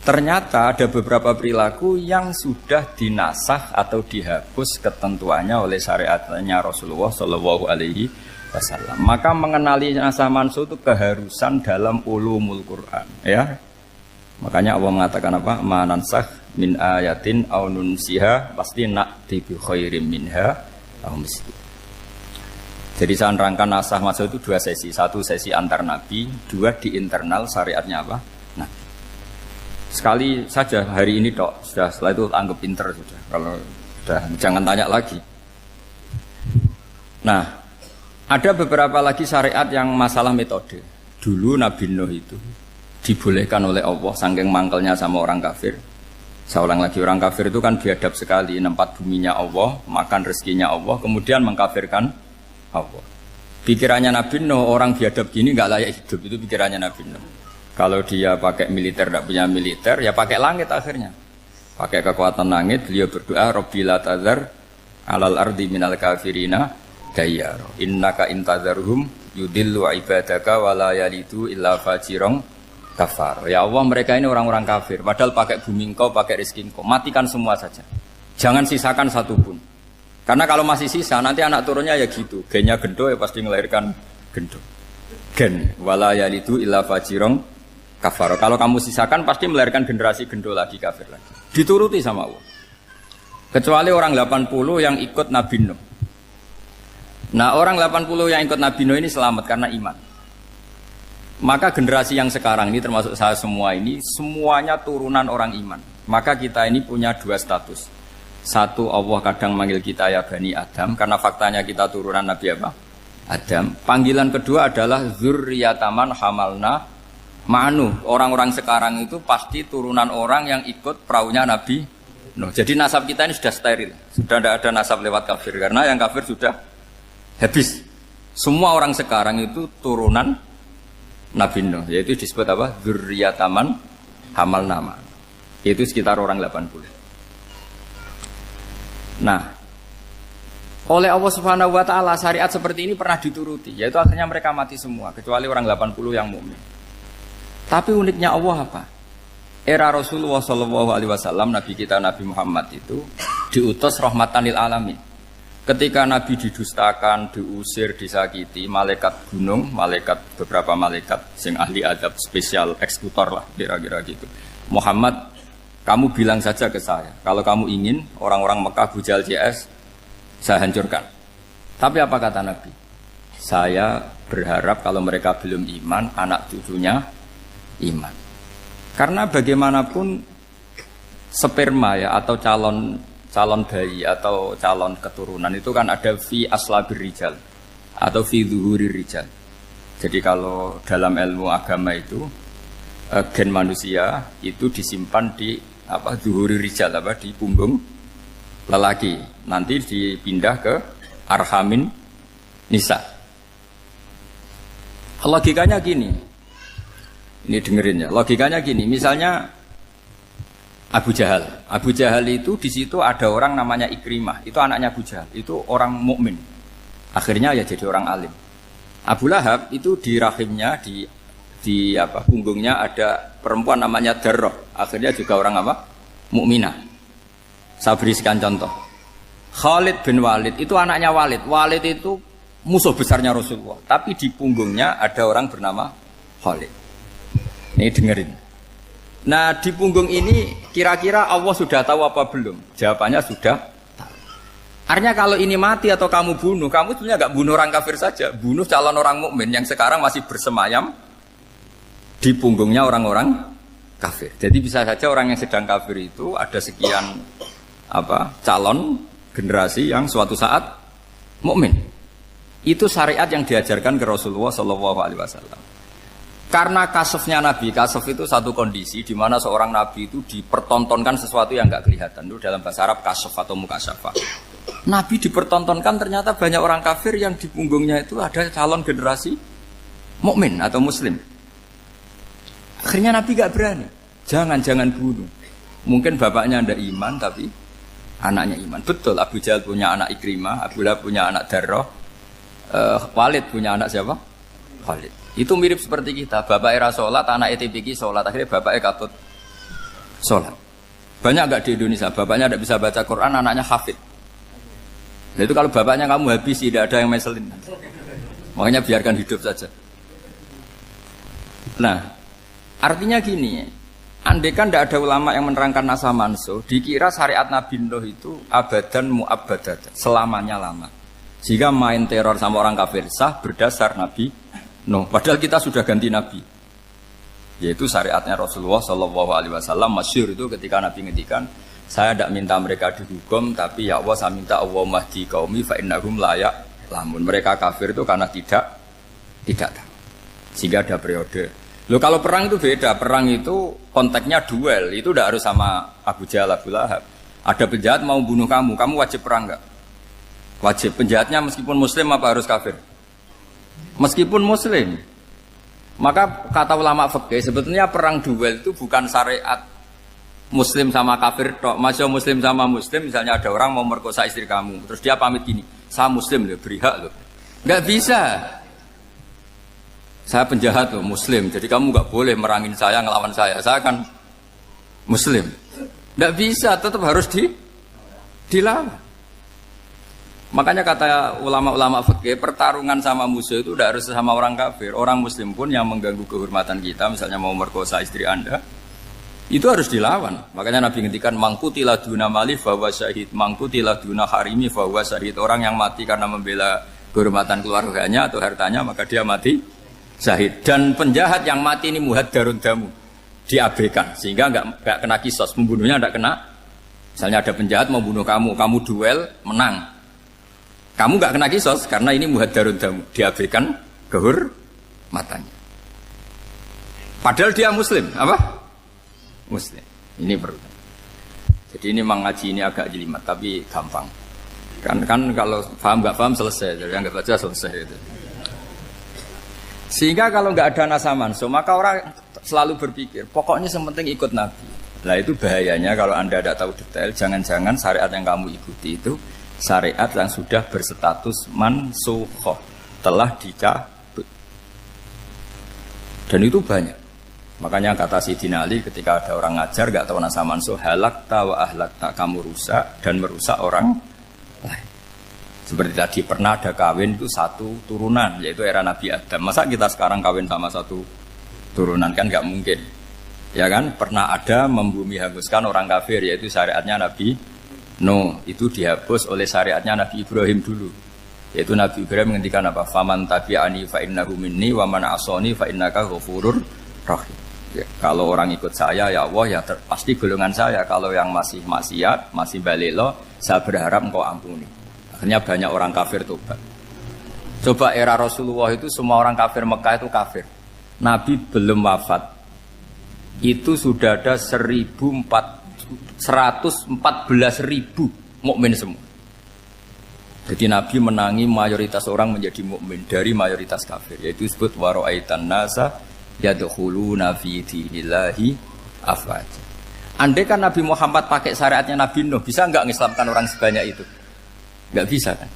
Ternyata ada beberapa perilaku yang sudah dinasakh atau dihapus ketentuannya oleh syariatnya Rasulullah Shallallahu Alaihi Wasallam. Maka mengenali asa mansuh itu keharusan dalam ulumul Quran, ya. Makanya Allah mengatakan apa? Manansakh min ayatin aw nunsiha pasti na'ti bi khairim minha aw misli. Jadi saya nerangkan nasah masuk itu dua sesi. Satu sesi antar nabi, dua di internal syariatnya apa? Nah, sekali saja hari ini tok, sudah setelah itu anggap pinter sudah. Kalau sudah jangan tanya lagi. Nah, ada beberapa lagi syariat yang masalah metode. Dulu Nabi Nuh itu dibolehkan oleh Allah saking mangkelnya sama orang kafir. Saya ulang lagi, orang kafir itu kan biadab sekali, nempat buminya Allah, makan rezekinya Allah, kemudian mengkafirkan Allah. Pikirannya Nabi Nuh, orang biadab gini nggak layak hidup, itu pikirannya Nabi Nuh. Kalau dia pakai militer, tidak punya militer, ya pakai langit akhirnya. Pakai kekuatan langit, beliau berdoa, Rabbi la tazar alal ardi minal kafirina dayyar. Innaka intazarhum yudillu ibadaka wala yalidu illa fajirong kafar. Ya Allah, mereka ini orang-orang kafir. Padahal pakai bumi engkau, pakai rezeki engkau. Matikan semua saja. Jangan sisakan satu pun. Karena kalau masih sisa, nanti anak turunnya ya gitu. Gennya gendo ya pasti melahirkan gendo. Gen. Wala yalidu illa fajirong kafar. Kalau kamu sisakan pasti melahirkan generasi gendo lagi, kafir lagi. Dituruti sama Allah. Kecuali orang 80 yang ikut Nabi Nuh. Nah orang 80 yang ikut Nabi Nuh ini selamat karena iman. Maka generasi yang sekarang ini termasuk saya semua ini semuanya turunan orang iman. Maka kita ini punya dua status. Satu, Allah kadang manggil kita ya Bani Adam karena faktanya kita turunan Nabi apa? Adam. Panggilan kedua adalah dzurriyyataman hamalna ma'nuh. Orang-orang sekarang itu pasti turunan orang yang ikut perahunya Nabi Nuh. Jadi nasab kita ini sudah steril. Sudah tidak ada nasab lewat kafir karena yang kafir sudah habis. Semua orang sekarang itu turunan Nabi Nuh, yaitu disebut apa? Dzurriyyataman hamal nama. Itu sekitar orang 80. Nah, oleh Allah Subhanahu wa taala syariat seperti ini pernah dituruti, yaitu akhirnya mereka mati semua kecuali orang 80 yang mukmin. Tapi uniknya Allah apa? Era Rasulullah Shallallahu Alaihi Wasallam, Nabi kita Nabi Muhammad itu diutus rahmatan lil alamin. Ketika Nabi didustakan, diusir, disakiti, malaikat gunung, beberapa malaikat sing ahli adab spesial eksekutor lah kira-kira gitu. Muhammad Kamu bilang saja ke saya, kalau kamu ingin orang-orang Mekah Abu Jahal CS, saya hancurkan. Tapi apa kata Nabi? Saya berharap kalau mereka belum iman, anak cucunya iman. Karena bagaimanapun sperma ya atau calon bayi atau calon keturunan itu kan ada fi aslabir rijal atau fi zuhurir rijal. Jadi kalau dalam ilmu agama itu gen manusia itu disimpan di zuhuri rijal di punggung lelaki, nanti dipindah ke arhamin nisa. Logikanya gini, ini dengerin ya, logikanya gini, misalnya Abu Jahal itu di situ ada orang namanya Ikrimah, itu anaknya Abu Jahal, itu orang mukmin, akhirnya ya jadi orang alim. Abu Lahab itu di rahimnya di punggungnya ada perempuan namanya Darroh, akhirnya juga orang mukminah. Saya berikan contoh. Khalid bin Walid itu anaknya Walid. Walid itu musuh besarnya Rasulullah, tapi di punggungnya ada orang bernama Khalid. Ini dengerin. Nah, di punggung ini kira-kira Allah sudah tahu apa belum? Jawabannya sudah tahu. Artinya kalau ini mati atau kamu bunuh, kamu sebenarnya nggak bunuh orang kafir saja, bunuh calon orang mukmin yang sekarang masih bersemayam di punggungnya orang-orang kafir. Jadi bisa saja orang yang sedang kafir itu ada sekian calon generasi yang suatu saat mukmin. Itu syariat yang diajarkan ke Rasulullah SAW. Karena kasofnya Nabi, kasof itu satu kondisi di mana seorang Nabi itu dipertontonkan sesuatu yang nggak kelihatan. Itu dalam bahasa Arab kasof atau mukasyafa. Nabi dipertontonkan ternyata banyak orang kafir yang di punggungnya itu ada calon generasi mukmin atau muslim. Akhirnya Nabi gak berani. Jangan bunuh. Mungkin bapaknya ada iman tapi anaknya iman. Betul, Abu Jahal punya anak Ikrimah, Abu Lahab punya anak Darroh, Walid punya anak siapa? Walid. Itu mirip seperti kita. Bapak era sholat, anak ETPK sholat. Akhirnya bapaknya katut sholat. Banyak gak di Indonesia? Bapaknya tidak bisa baca Quran, anaknya hafid. Nah, itu kalau bapaknya kamu habis, tidak ada yang meselin. Makanya biarkan hidup saja. Nah, artinya gini, andaikan tidak ada ulama yang menerangkan nasa mansuh, dikira syariat Nabi Nuh itu abadan mu'abbadat, selamanya lama. Sehingga main teror sama orang kafir sah berdasar Nabi Nuh. Padahal kita sudah ganti Nabi. Yaitu syariatnya Rasulullah SAW, masyhur itu ketika Nabi ngendikan, saya tidak minta mereka dihukum, tapi ya Allah saya minta Allah mahdi qaumi fa innahum layak lamun. Mereka kafir itu karena tidak tahu. Sehingga ada periode. Loh kalau perang itu beda, perang itu konteksnya duel, itu tidak harus sama Abu Jahal, Abu Lahab. Ada penjahat mau bunuh kamu wajib perang enggak? Wajib. Penjahatnya meskipun muslim apa harus kafir? Meskipun muslim. Maka kata ulama fikih sebetulnya perang duel itu bukan syariat muslim sama kafir tok. Masih muslim sama muslim, misalnya ada orang mau merkosa istri kamu, terus dia pamit gini, saya muslim loh, beri hak loh. Enggak bisa. Saya penjahat loh, muslim, jadi kamu nggak boleh merangin saya, ngelawan saya kan muslim. Nggak bisa, tetap harus dilawan. Makanya kata ulama-ulama fikih, pertarungan sama musuh itu tidak harus sama orang kafir. Orang muslim pun yang mengganggu kehormatan kita, misalnya mau merkosa istri Anda, itu harus dilawan. Makanya Nabi ngendikan, mangkutilah duna mali fahuwa syahid, mangkutilah duna harimi fahuwa syahid. Orang yang mati karena membela kehormatan keluarganya atau hartanya, maka dia mati syahid. Dan penjahat yang mati ini muhaddarun damu, diabaikan sehingga enggak kena kisos, pembunuhnya enggak kena. Misalnya ada penjahat mau bunuh kamu duel menang, kamu enggak kena kisos karena ini muhaddarun damu, diabaikan kehormatannya. Padahal dia muslim, apa? Muslim. Ini perlu. Jadi ini mengaji ini agak jelimet tapi gampang. Kan kalau paham enggak paham selesai, jadi anggap aja selesai itu. Sehingga kalau nggak ada nasa mansuh, maka orang selalu berpikir, pokoknya sementing ikut Nabi. Nah itu bahayanya kalau Anda tidak tahu detail, jangan-jangan syariat yang kamu ikuti itu syariat yang sudah berstatus mansukhoh, telah dicabut. Dan itu banyak. Makanya kata Sayyidina Ali ketika ada orang ngajar nggak tahu nasa mansuh, halakta wa ahlakta, kamu rusak dan merusak orang lain. Seperti tadi pernah ada kawin itu satu turunan, yaitu era Nabi Adam. Masa kita sekarang kawin sama satu turunan, kan nggak mungkin. Ya kan, pernah ada membumi hanguskan orang kafir, yaitu syariatnya Nabi Nuh. Itu dihapus oleh syariatnya Nabi Ibrahim dulu. Yaitu Nabi Ibrahim menghentikan apa? Faman tabi'ani fa innahu minni wa man asani fa innaka ghafurur rahim. Ya, kalau orang ikut saya ya Allah ya pasti golongan saya. Kalau yang masih maksiat, masih balelo, saya berharap engkau ampuni. Akhirnya banyak orang kafir tobat. Coba era Rasulullah itu semua orang kafir Mekah itu kafir. Nabi belum wafat. Itu sudah ada 114.000 mukmin semua. Jadi Nabi menangi mayoritas orang menjadi mukmin dari mayoritas kafir, yaitu disebut wara'aitan nasa yadkhuluna fi dinillahi afwaja. Andai kan Nabi Muhammad pakai syariatnya Nabi Nuh, bisa enggak mengislamkan orang sebanyak itu? Enggak bisa kan?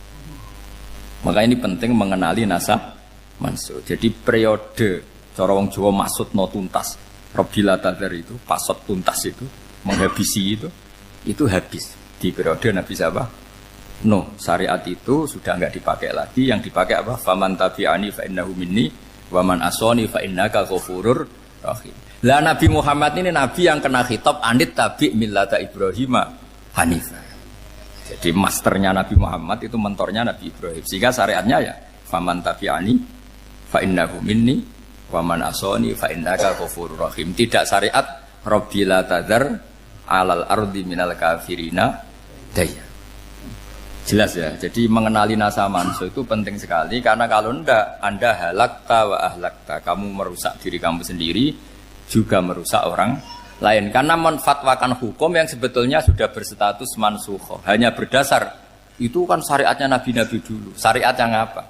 Maka ini penting mengenali nasab mansur. Jadi periode cara wong Jawa maksud no tuntas. Robila Tadar itu, pasot tuntas itu, menghabisi itu habis di periode Nabi siapa? No, syariat itu sudah enggak dipakai lagi. Yang dipakai apa? Faman tabi'ani fa innahu minni wa man asani fa innaka ghafurur rahim. Lah Nabi Muhammad ini Nabi yang kena khitab anit tabi' millata Ibrahim hanifah. Jadi masternya Nabi Muhammad itu mentornya Nabi Ibrahim. Sehingga syariatnya ya faman tabi'ani fa innahu minni wa man asani fa innaka ghafurur rahim. Tidak syariat Rabbila tadzar alal ardi minal kafirina daya. Jelas ya. Jadi mengenali nasa manusia itu penting sekali karena kalau enggak Anda halakta wa ahlakta, kamu merusak diri kamu sendiri juga merusak orang lain karena menfatwakan hukum yang sebetulnya sudah berstatus mansukh. Hanya berdasar itu kan syariatnya nabi-nabi dulu. Syariat yang apa?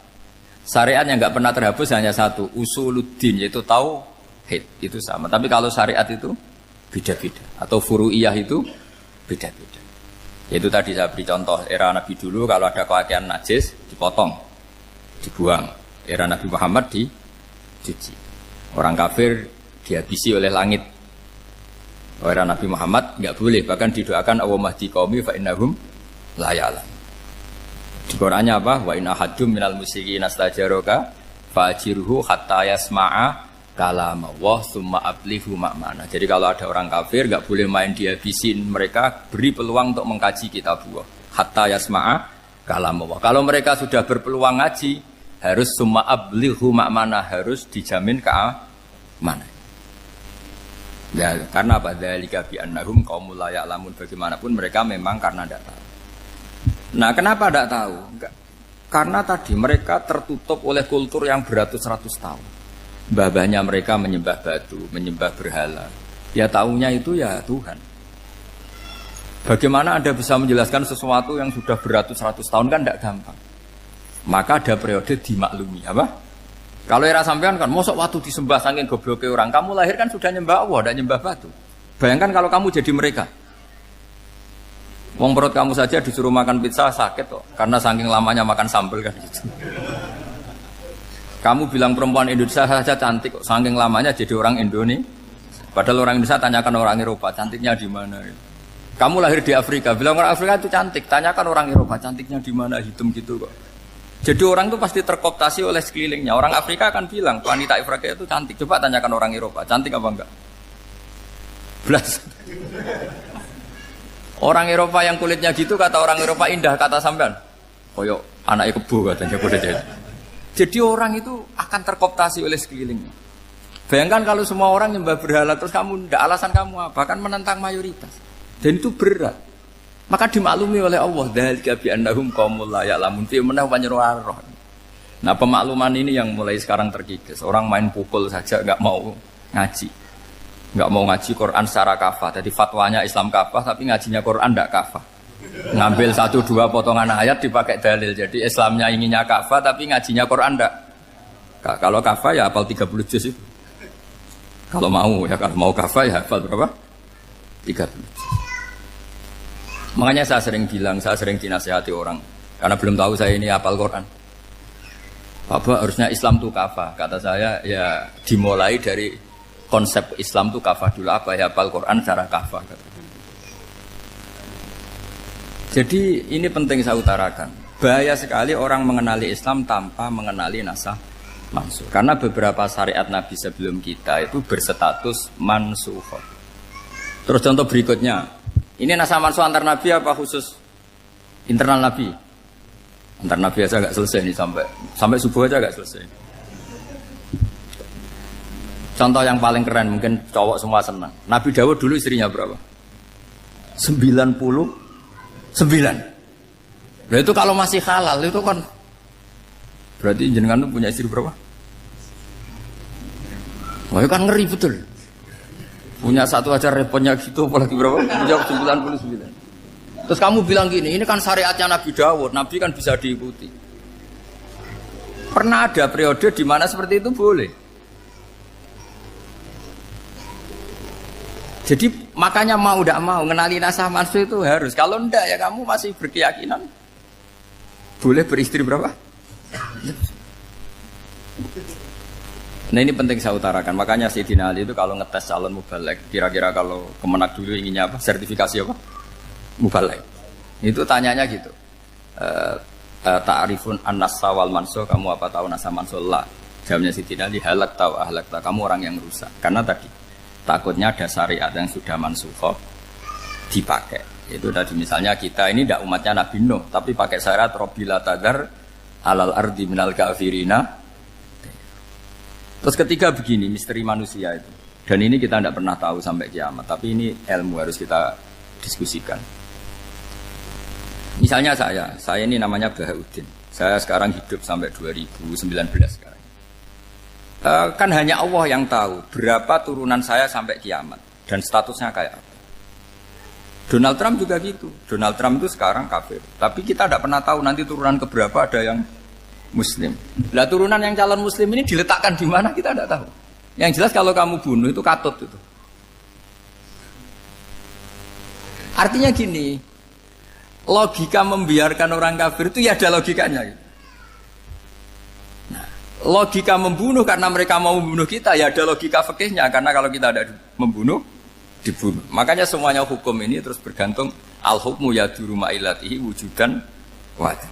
Syariat yang enggak pernah terhapus hanya satu, usuluddin, yaitu tauhid, itu sama. Tapi kalau syariat itu beda-beda atau furu'iyah itu beda-beda. Yaitu tadi saya beri contoh era Nabi dulu kalau ada pakaian najis dipotong, dibuang. Era Nabi Muhammad dicuci. Orang kafir dihabisi oleh langit. Era Nabi Muhammad enggak boleh, bahkan didoakan Allahumma hdi qaumi fa innahum la ya'lamun. Di Qur'annya apa? Wa inna haddum minal musyrikin astajaraka fa'jirhu hatta yasma'a kalamullah summa ablihu ma'mana. Jadi kalau ada orang kafir enggak boleh main dihabisin mereka, beri peluang untuk mengkaji kitabullah hatta yasma'a kalamullah. Kalau mereka sudah berpeluang ngaji, harus summa ablihu ma'mana, harus dijamin keamanan. Ya, karena apa? Dzalika bi annahum qaumul la ya'lamun. Bagaimanapun mereka memang karena tidak tahu. Nah, kenapa tidak tahu? Enggak. Karena tadi mereka tertutup oleh kultur yang beratus-ratus tahun. Mbah-mbahnya mereka menyembah batu, menyembah berhala. Ya tahunya itu ya Tuhan. Bagaimana Anda bisa menjelaskan sesuatu yang sudah beratus-ratus tahun kan tidak gampang. Maka ada periode dimaklumi, apa? Kalau era sampean kan, mosok waktu disembah saking gobloknya orang, kamu lahir kan sudah nyembah Allah, tidak nyembah batu. Bayangkan kalau kamu jadi mereka. Wong perut kamu saja disuruh makan pizza sakit kok, karena saking lamanya makan sambal kan gitu. Kamu bilang perempuan Indonesia saja cantik kok, saking lamanya jadi orang Indonesia. Padahal orang Indonesia tanyakan orang Eropa, cantiknya di mana? Kamu lahir di Afrika, bilang orang Afrika itu cantik, tanyakan orang Eropa, cantiknya di mana? Hitam gitu kok. Jadi orang itu pasti terkooptasi oleh sekelilingnya. Orang Afrika akan bilang wanita Afrika itu cantik. Coba tanyakan orang Eropa, cantik apa enggak? Belas. Orang Eropa yang kulitnya gitu kata orang Eropa indah, kata sampean. Koyok anaknya kebo katanya kuda jadi. Jadi orang itu akan terkooptasi oleh sekelilingnya. Bayangkan kalau semua orang nyembah berhala terus kamu ndak, alasan kamu apa? Kan menentang mayoritas. Dan itu berat. Maka dimaklumi oleh Allah, dzalika bi annahum qaumul la ya'lamun fi manah panyeruarah. Nah, pemakluman ini yang mulai sekarang terkikis. Orang main pukul saja enggak mau ngaji. Enggak mau ngaji Quran secara kafah. Jadi fatwanya Islam kafah tapi ngajinya Quran enggak kafah. Ngambil 1-2 potongan ayat dipakai dalil. Jadi Islamnya inginnya kafah tapi ngajinya Quran enggak. Kalau kafah ya hafal 30 juz itu. Kalau mau ya, kalau mau kafah ya hafal berapa? 30 juz. Makanya saya sering bilang, saya sering dinasihati orang karena belum tahu saya ini hafal Quran. Bapak harusnya Islam itu kafah. Kata saya ya dimulai dari konsep Islam itu kafah dulu, apa ya hafal Quran secara kafah. Jadi ini penting saya utarakan. Bahaya sekali orang mengenali Islam tanpa mengenali nasah mansukh. Karena beberapa syariat Nabi sebelum kita itu berstatus mansukh. Terus contoh berikutnya, ini naskah mansukh antar Nabi apa khusus internal Nabi? Antar Nabi aja nggak selesai nih sampai subuh aja nggak selesai. Contoh yang paling keren mungkin cowok semua senang. Nabi Dawud dulu istrinya berapa? 99. Nah itu kalau masih halal itu kan berarti jenengan tuh punya istri berapa? Wah itu kan ngeri betul. Punya satu aja repotnya gitu apalagi berapa? Punya 99. Terus kamu bilang gini, ini kan syariatnya Nabi Dawud, Nabi kan bisa diikuti. Pernah ada periode di mana seperti itu boleh. Jadi makanya mau tidak mau ngenali naskah mansukh itu harus. Kalau enggak ya kamu masih berkeyakinan boleh beristri berapa? Nah ini penting saya utarakan. Makanya Sayyidina Ali itu kalau ngetes calon mubaligh, kira-kira kalau Kemenak dulu inginnya apa? Sertifikasi apa? Mubaligh. Itu tanyanya gitu. Ta'rifun an-nassa wal mansukh, kamu apa tahu naskah mansukh? La. Jawabnya Sayyidina Ali, halak tahu ahlak tahu. Kamu orang yang rusak. Karena tadi takutnya ada syariat yang sudah mansukh dipakai. Itu tadi misalnya kita ini tidak umatnya Nabi Nuh, tapi pakai syariat Robbila tadar alal ardi minal kafirina. Terus ketiga begini, misteri manusia itu. Dan ini kita tidak pernah tahu sampai kiamat, tapi ini ilmu harus kita diskusikan. Misalnya saya ini namanya Bahauddin. Saya sekarang hidup sampai 2019 sekarang. Kan hanya Allah yang tahu berapa turunan saya sampai kiamat dan statusnya kayak apa. Donald Trump juga gitu. Donald Trump itu sekarang kafir, tapi kita tidak pernah tahu nanti turunan keberapa ada yang Muslim. Lah turunan yang calon Muslim ini diletakkan di mana kita tidak tahu. Yang jelas kalau kamu bunuh itu katut itu. Artinya gini, logika membiarkan orang kafir itu ya ada logikanya. Gitu. Logika membunuh karena mereka mau membunuh kita ya ada logika fikihnya, karena kalau kita ada membunuh dibunuh. Makanya semuanya hukum ini terus bergantung al-hukmu yaduru ma'ilatihi wujudan wajib.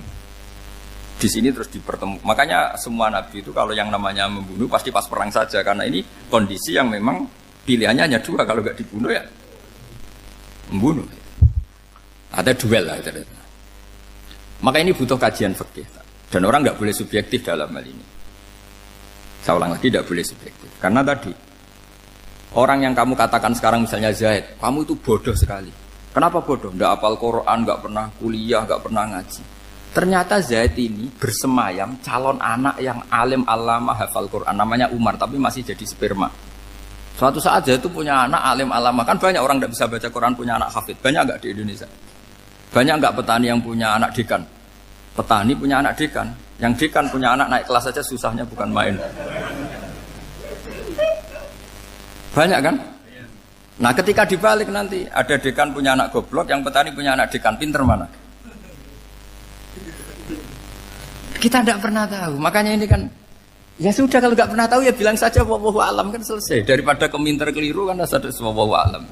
Di sini terus dipertemukan. Makanya semua nabi itu kalau yang namanya membunuh pasti pas perang saja, karena ini kondisi yang memang pilihannya hanya dua, kalau nggak dibunuh ya membunuh. Ada duel lah. Maka ini butuh kajian fikih dan orang nggak boleh subjektif dalam hal ini. Saya ulang lagi, tidak boleh subjektif. Karena tadi, orang yang kamu katakan sekarang misalnya Zaid, kamu itu bodoh sekali. Kenapa bodoh? Tidak hafal Quran, nggak pernah kuliah, nggak pernah ngaji. Ternyata Zaid ini bersemayam calon anak yang alim alama hafal Quran. Namanya Umar, tapi masih jadi sperma. Suatu saat Zaid itu punya anak alim alama. Kan banyak orang tidak bisa baca Quran punya anak hafid. Banyak nggak di Indonesia? Banyak nggak petani yang punya anak dekan? Petani punya anak dekan. Yang dekan punya anak naik kelas saja susahnya bukan main. Banyak kan? Nah ketika dibalik nanti ada dekan punya anak goblok, yang petani punya anak dekan, pinter mana? Kita tidak pernah tahu. Makanya ini kan ya sudah, kalau nggak pernah tahu ya bilang saja wallahu alam, kan selesai. Daripada keminter keliru kan ada wallahu alam.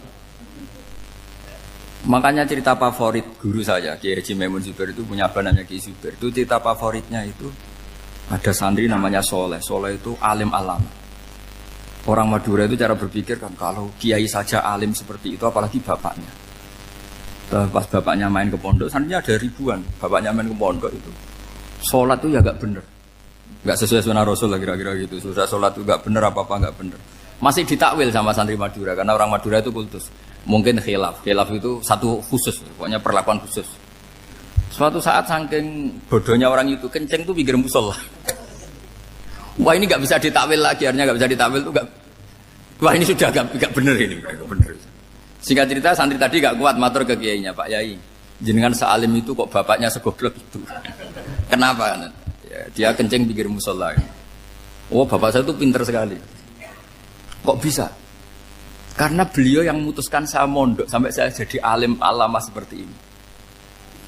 Makanya cerita favorit guru saya, Kiai Haji Maimun Zubair itu punya apa namanya Kiai Zubair. Itu cerita favoritnya itu ada santri namanya Soleh. Soleh itu alim alama. Orang Madura itu cara berpikir kan kalau kiai saja alim seperti itu, apalagi bapaknya. Pas bapaknya main ke pondok, santrinya ada ribuan. Bapaknya main ke pondok itu, sholat itu ya gak bener, gak sesuai sunnah Rasul lah kira-kira gitu. Sudah sholat itu gak bener, apa-apa gak bener. Masih ditakwil sama santri Madura, karena orang Madura itu kultus. Mungkin khilaf itu satu khusus, pokoknya perlakuan khusus. Suatu saat saking bodohnya orang itu, kenceng tuh pinggir musola. Wah ini gak bisa ditakwil lagi, akhirnya gak bisa ditakwil tuh gak. Wah ini sudah gak bener ini, gak bener. Singkat cerita santri tadi gak kuat matur ke kiainya, Pak Yai, jenengan sealim itu kok bapaknya segoblok itu. Kenapa? Ya, dia kenceng pinggir musola. Oh bapak saya itu pinter sekali. Kok bisa? Karena beliau yang memutuskan saya mondok sampai saya jadi alim alama seperti ini.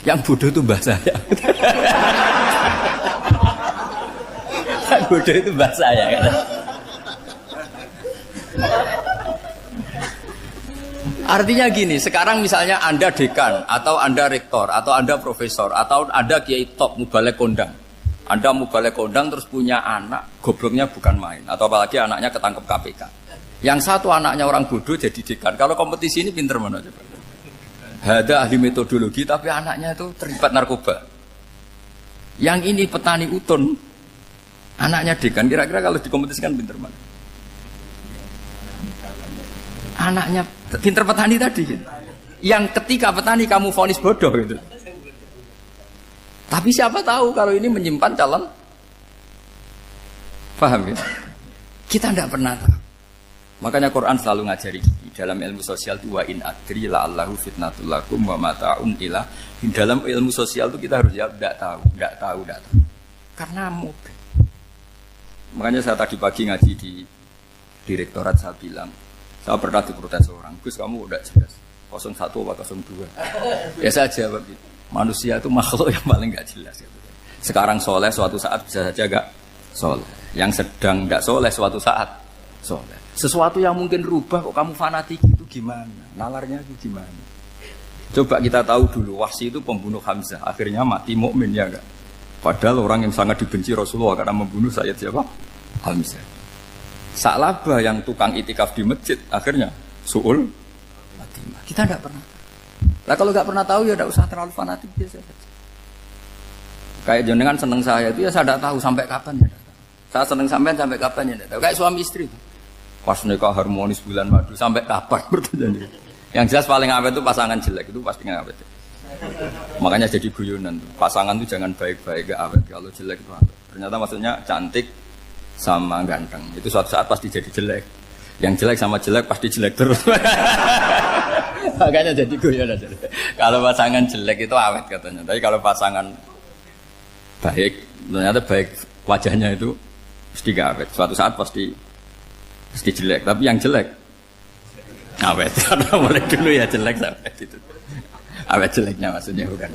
Yang bodoh itu mbah saya. Yang bodoh itu mbah saya. Artinya gini, sekarang misalnya Anda dekan, atau Anda rektor, atau Anda profesor, atau Anda kiai top mubalek kondang. Anda mau balik kondang terus punya anak, gobloknya bukan main. Atau apalagi anaknya ketangkep KPK. Yang satu anaknya orang bodoh jadi dekan. Kalau kompetisi ini pinter mana coba? Ada ahli metodologi tapi anaknya itu terlibat narkoba. Yang ini petani utun, anaknya dekan. Kira-kira kalau dikompetisikan pinter mana? Anaknya pinter petani tadi. Yang ketika petani kamu vonis bodoh gitu. Tapi siapa tahu kalau ini menyimpan calon. Paham ya? Kita tidak pernah tahu. Makanya Quran selalu ngajari dalam ilmu sosial itu wa in adri la'allahu fitnatul lakum wa mata'un ila. Di dalam ilmu sosial itu kita harus jawab tidak tahu. Karena mudah. Makanya saya tadi pagi ngaji di direktorat saya bilang, saya pernah diprotes orang, Gus kamu udah jelas 01 atau 02. Ya saya jawab gitu. Manusia itu makhluk yang paling gak jelas gitu. Sekarang soleh suatu saat bisa saja gak soleh. Yang sedang gak soleh suatu saat soleh. Sesuatu yang mungkin rubah kok kamu fanatik itu gimana? Nalarnya itu gimana? Coba kita tahu dulu Wahsy itu pembunuh Hamzah, akhirnya mati mukmin ya enggak? Padahal orang yang sangat dibenci Rasulullah karena membunuh Sayyid siapa? Hamzah. Sa'labah yang tukang itikaf di masjid akhirnya su'ul Fatimah. Kita enggak pernah. Lah kalau enggak pernah tahu ya enggak usah terlalu fanatik biasa saja. Kayak jenengan seneng saya itu ya saya enggak tahu sampai kapan ya. Saya seneng sampean sampai kapan ya enggak tahu. Kayak suami istri itu. Pas nikah harmonis bulan madu sampai kapan bertanya. Yang jelas paling awet itu pasangan jelek itu pasti nggak awet. Makanya jadi guyonan tuh. Pasangan tuh jangan baik-baik gak awet, kalau jelek itu awet. Ternyata maksudnya cantik sama ganteng itu suatu saat pasti jadi jelek. Yang jelek sama jelek pasti jelek terus. Makanya jadi guyonan. Kalau pasangan jelek itu awet katanya. Tapi kalau pasangan baik, ternyata baik wajahnya itu pasti gak awet. Suatu saat pasti jelek, tapi yang jelek awet. Karena mulai dulu ya jelek sampai itu. Awet jeleknya maksudnya bukan.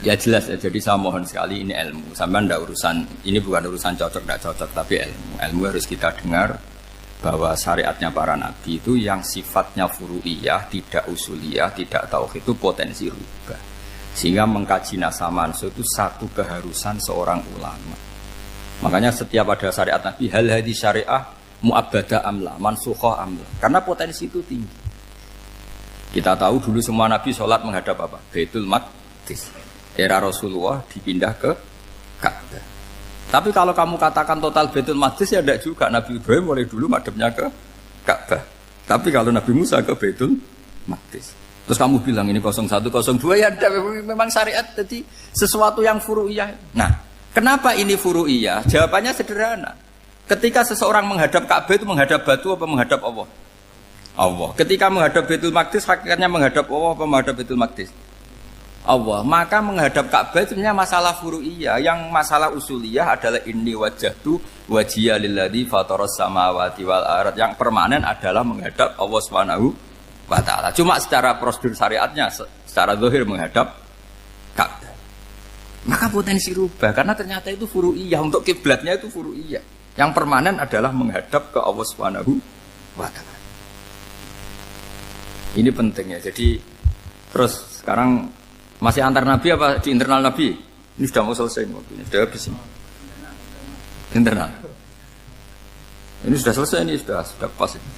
Ya jelas ya, jadi saya mohon sekali ini ilmu. Sampai ndak urusan, ini bukan urusan cocok ndak cocok, tapi ilmu. Ilmu harus kita dengar bahwa syariatnya para nabi itu yang sifatnya furu'iyah, tidak usuliyah, tidak tauhid itu potensi rubah. Sehingga mengkaji nasab manusia itu satu keharusan seorang ulama. Makanya setiap ada syariat nabi hal hadis syariah mu'abbadah amla, mansukhah amla. Karena potensi itu tinggi. Kita tahu dulu semua nabi sholat menghadap apa? Baitul Maqdis. Era Rasulullah dipindah ke Ka'bah. Tapi kalau kamu katakan total Baitul Maqdis ya tidak juga. Nabi Ibrahim mulai dulu madhabnya ke Ka'bah. Tapi kalau Nabi Musa ke Baitul Maqdis. Terus kamu bilang ini 01, 02 ya ada, memang syariat jadi sesuatu yang furu'iyah. Nah, kenapa ini furu'iyah? Jawabannya sederhana. Ketika seseorang menghadap Ka'bah itu menghadap batu apa menghadap Allah? Allah. Ketika menghadap Baitul Maqdis hakikatnya menghadap Allah apa menghadap Baitul Maqdis? Allah. Maka menghadap Ka'bah itu sebenarnya masalah furu'iyah. Yang masalah usuliyah adalah inni wajjahtu wajhiya lilladzi fataras samawati wal ardh. Yang permanen adalah menghadap Allah Subhanahu wa taala. Cuma secara prosedur syariatnya secara zahir menghadap Ka'bah. Maka potensi rubah karena ternyata itu furu'iyah, untuk kiblatnya itu furu'iyah. Yang permanen adalah menghadap ke Allah Subhanahu wa taala. Ini penting ya. Jadi terus sekarang masih antar nabi apa di internal nabi? Ini sudah mau selesai waktunya, sudah habis ini. Internal. Ini sudah selesai, ini sudah pas ini.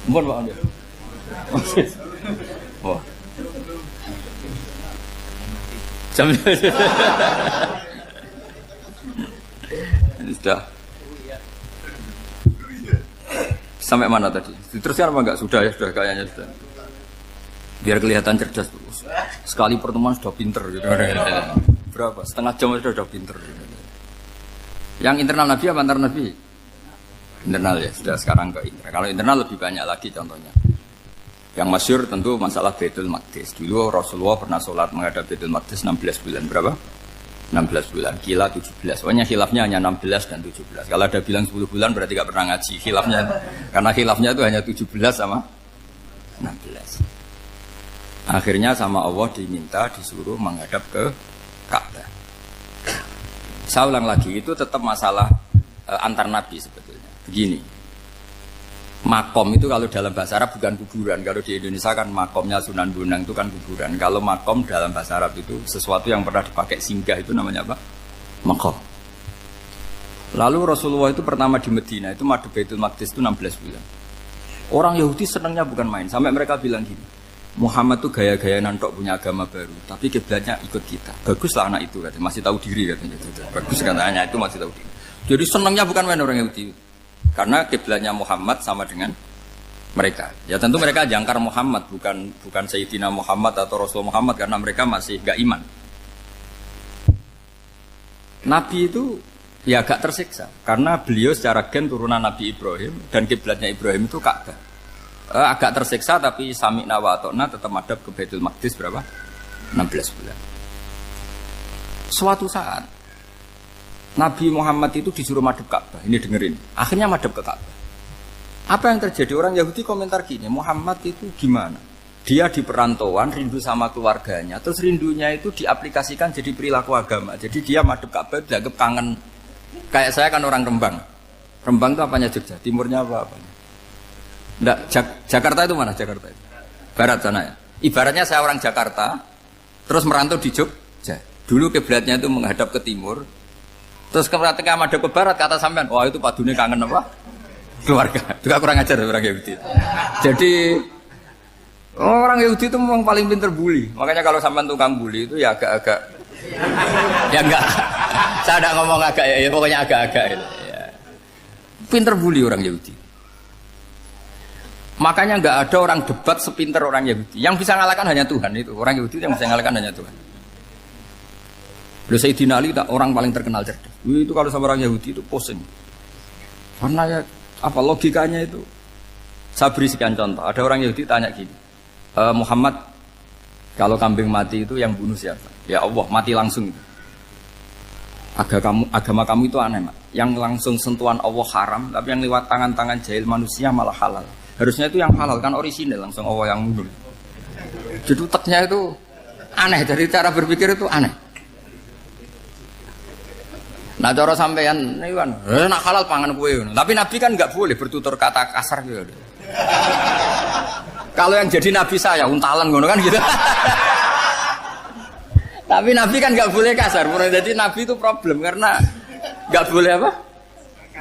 Mohon Pak Andi. Wah. Jam ini sudah. Sampai mana tadi? Diteruskan apa enggak? Sudah ya, sudah kayaknya sudah. Biar kelihatan cerdas terus. Sekali pertemuan sudah pinter gitu. Berapa? Setengah jam sudah pinter. Yang internal nabi apa antar nabi? Internal ya, sudah sekarang ke internal. Kalau internal lebih banyak lagi contohnya. Yang masyhur tentu masalah Baitul Maqdis. Dulu Rasulullah pernah sholat menghadap Baitul Maqdis 16 bulan. Berapa? 16 bulan, kila 17. Pokoknya khilafnya hanya 16 dan 17. Kalau ada bilang 10 bulan berarti gak pernah ngaji. Khilafnya, karena khilafnya itu hanya 17 sama 16. Akhirnya sama Allah diminta, disuruh menghadap ke Ka'bah. Saya ulang lagi, itu tetap masalah antar nabi sebetulnya. Begini, Makom itu kalau dalam bahasa Arab bukan kuburan. Kalau di Indonesia kan makomnya Sunan Bonang itu kan kuburan. Kalau makom dalam bahasa Arab itu sesuatu yang pernah dipakai singgah, itu namanya apa? Makom. Lalu Rasulullah itu pertama di Medina itu madhep Baitul Maqdis itu 16 bulan. Orang Yahudi senangnya bukan main. Sampai mereka bilang gini, Muhammad tuh gaya-gaya nantok punya agama baru, tapi kiblatnya ikut kita. Baguslah anak itu katanya, masih tahu diri katanya. Bagus katanya itu masih tahu diri. Jadi senangnya bukan main orang Yahudi. Karena kiblatnya Muhammad sama dengan mereka. Ya tentu mereka jangkar Muhammad, bukan Sayyidina Muhammad atau Rasul Muhammad, karena mereka masih gak iman. Nabi itu ya agak tersiksa karena beliau secara gen turunan Nabi Ibrahim dan kiblatnya Ibrahim itu Ka'bah. Agak tersiksa tapi sami'na wa ata'na tetap madhab ke Baitul Maqdis berapa? 16 bulan. Suatu saat Nabi Muhammad itu disuruh madhab Ka'bah. Ini dengerin. Akhirnya madhab ke Ka'bah. Apa yang terjadi? Orang Yahudi komentar gini, Muhammad itu gimana? Dia di perantauan, rindu sama keluarganya. Terus rindunya itu diaplikasikan jadi perilaku agama. Jadi dia madhab Ka'bah dianggap kangen. Kayak saya kan orang Rembang. Rembang itu apanya Jogja? Timurnya apa-apanya? Enggak, Jakarta itu mana Jakarta itu? Barat sana ya. Ibaratnya saya orang Jakarta, terus merantau di Jogja. Dulu kiblatnya itu menghadap ke timur. Terus ketika madhab ke barat, kata sampean, wah itu padune kangen apa? Keluarga. Juga kurang ajar orang Yahudi. Jadi orang Yahudi itu memang paling pinter bully. Makanya kalau sampean tukang bully itu ya agak-agak, ya enggak. Saya tidak ngomong agak ya, pokoknya agak-agak. Ya. Pinter bully orang Yahudi. Makanya enggak ada orang debat sepinter orang Yahudi. Yang bisa ngalahkan hanya Tuhan itu. Orang Yahudi yang bisa ngalahkan hanya Tuhan. Sayyidina Ali orang paling terkenal cerdas. Itu kalau sama orang Yahudi itu pusing. Karena ya apa logikanya itu? Saya beri sekian contoh. Ada orang Yahudi tanya gini, Muhammad, kalau kambing mati itu yang bunuh siapa? Ya Allah, mati langsung itu. Agama kamu itu aneh, Mak. Yang langsung sentuhan Allah haram, tapi yang lewat tangan-tangan jahil manusia malah halal. Harusnya itu yang halal kan orisinal, langsung Allah yang bunuh. Jadi utaknya itu aneh, dari cara berpikir itu aneh. Nah cara sampean ini kan, nak halal pangan kue. Tapi Nabi kan nggak boleh bertutur kata kasar gitu. Kalau yang jadi Nabi saya untalan ngono kan gitu. Tapi Nabi kan nggak boleh kasar. Jadi Nabi itu problem karena nggak boleh apa?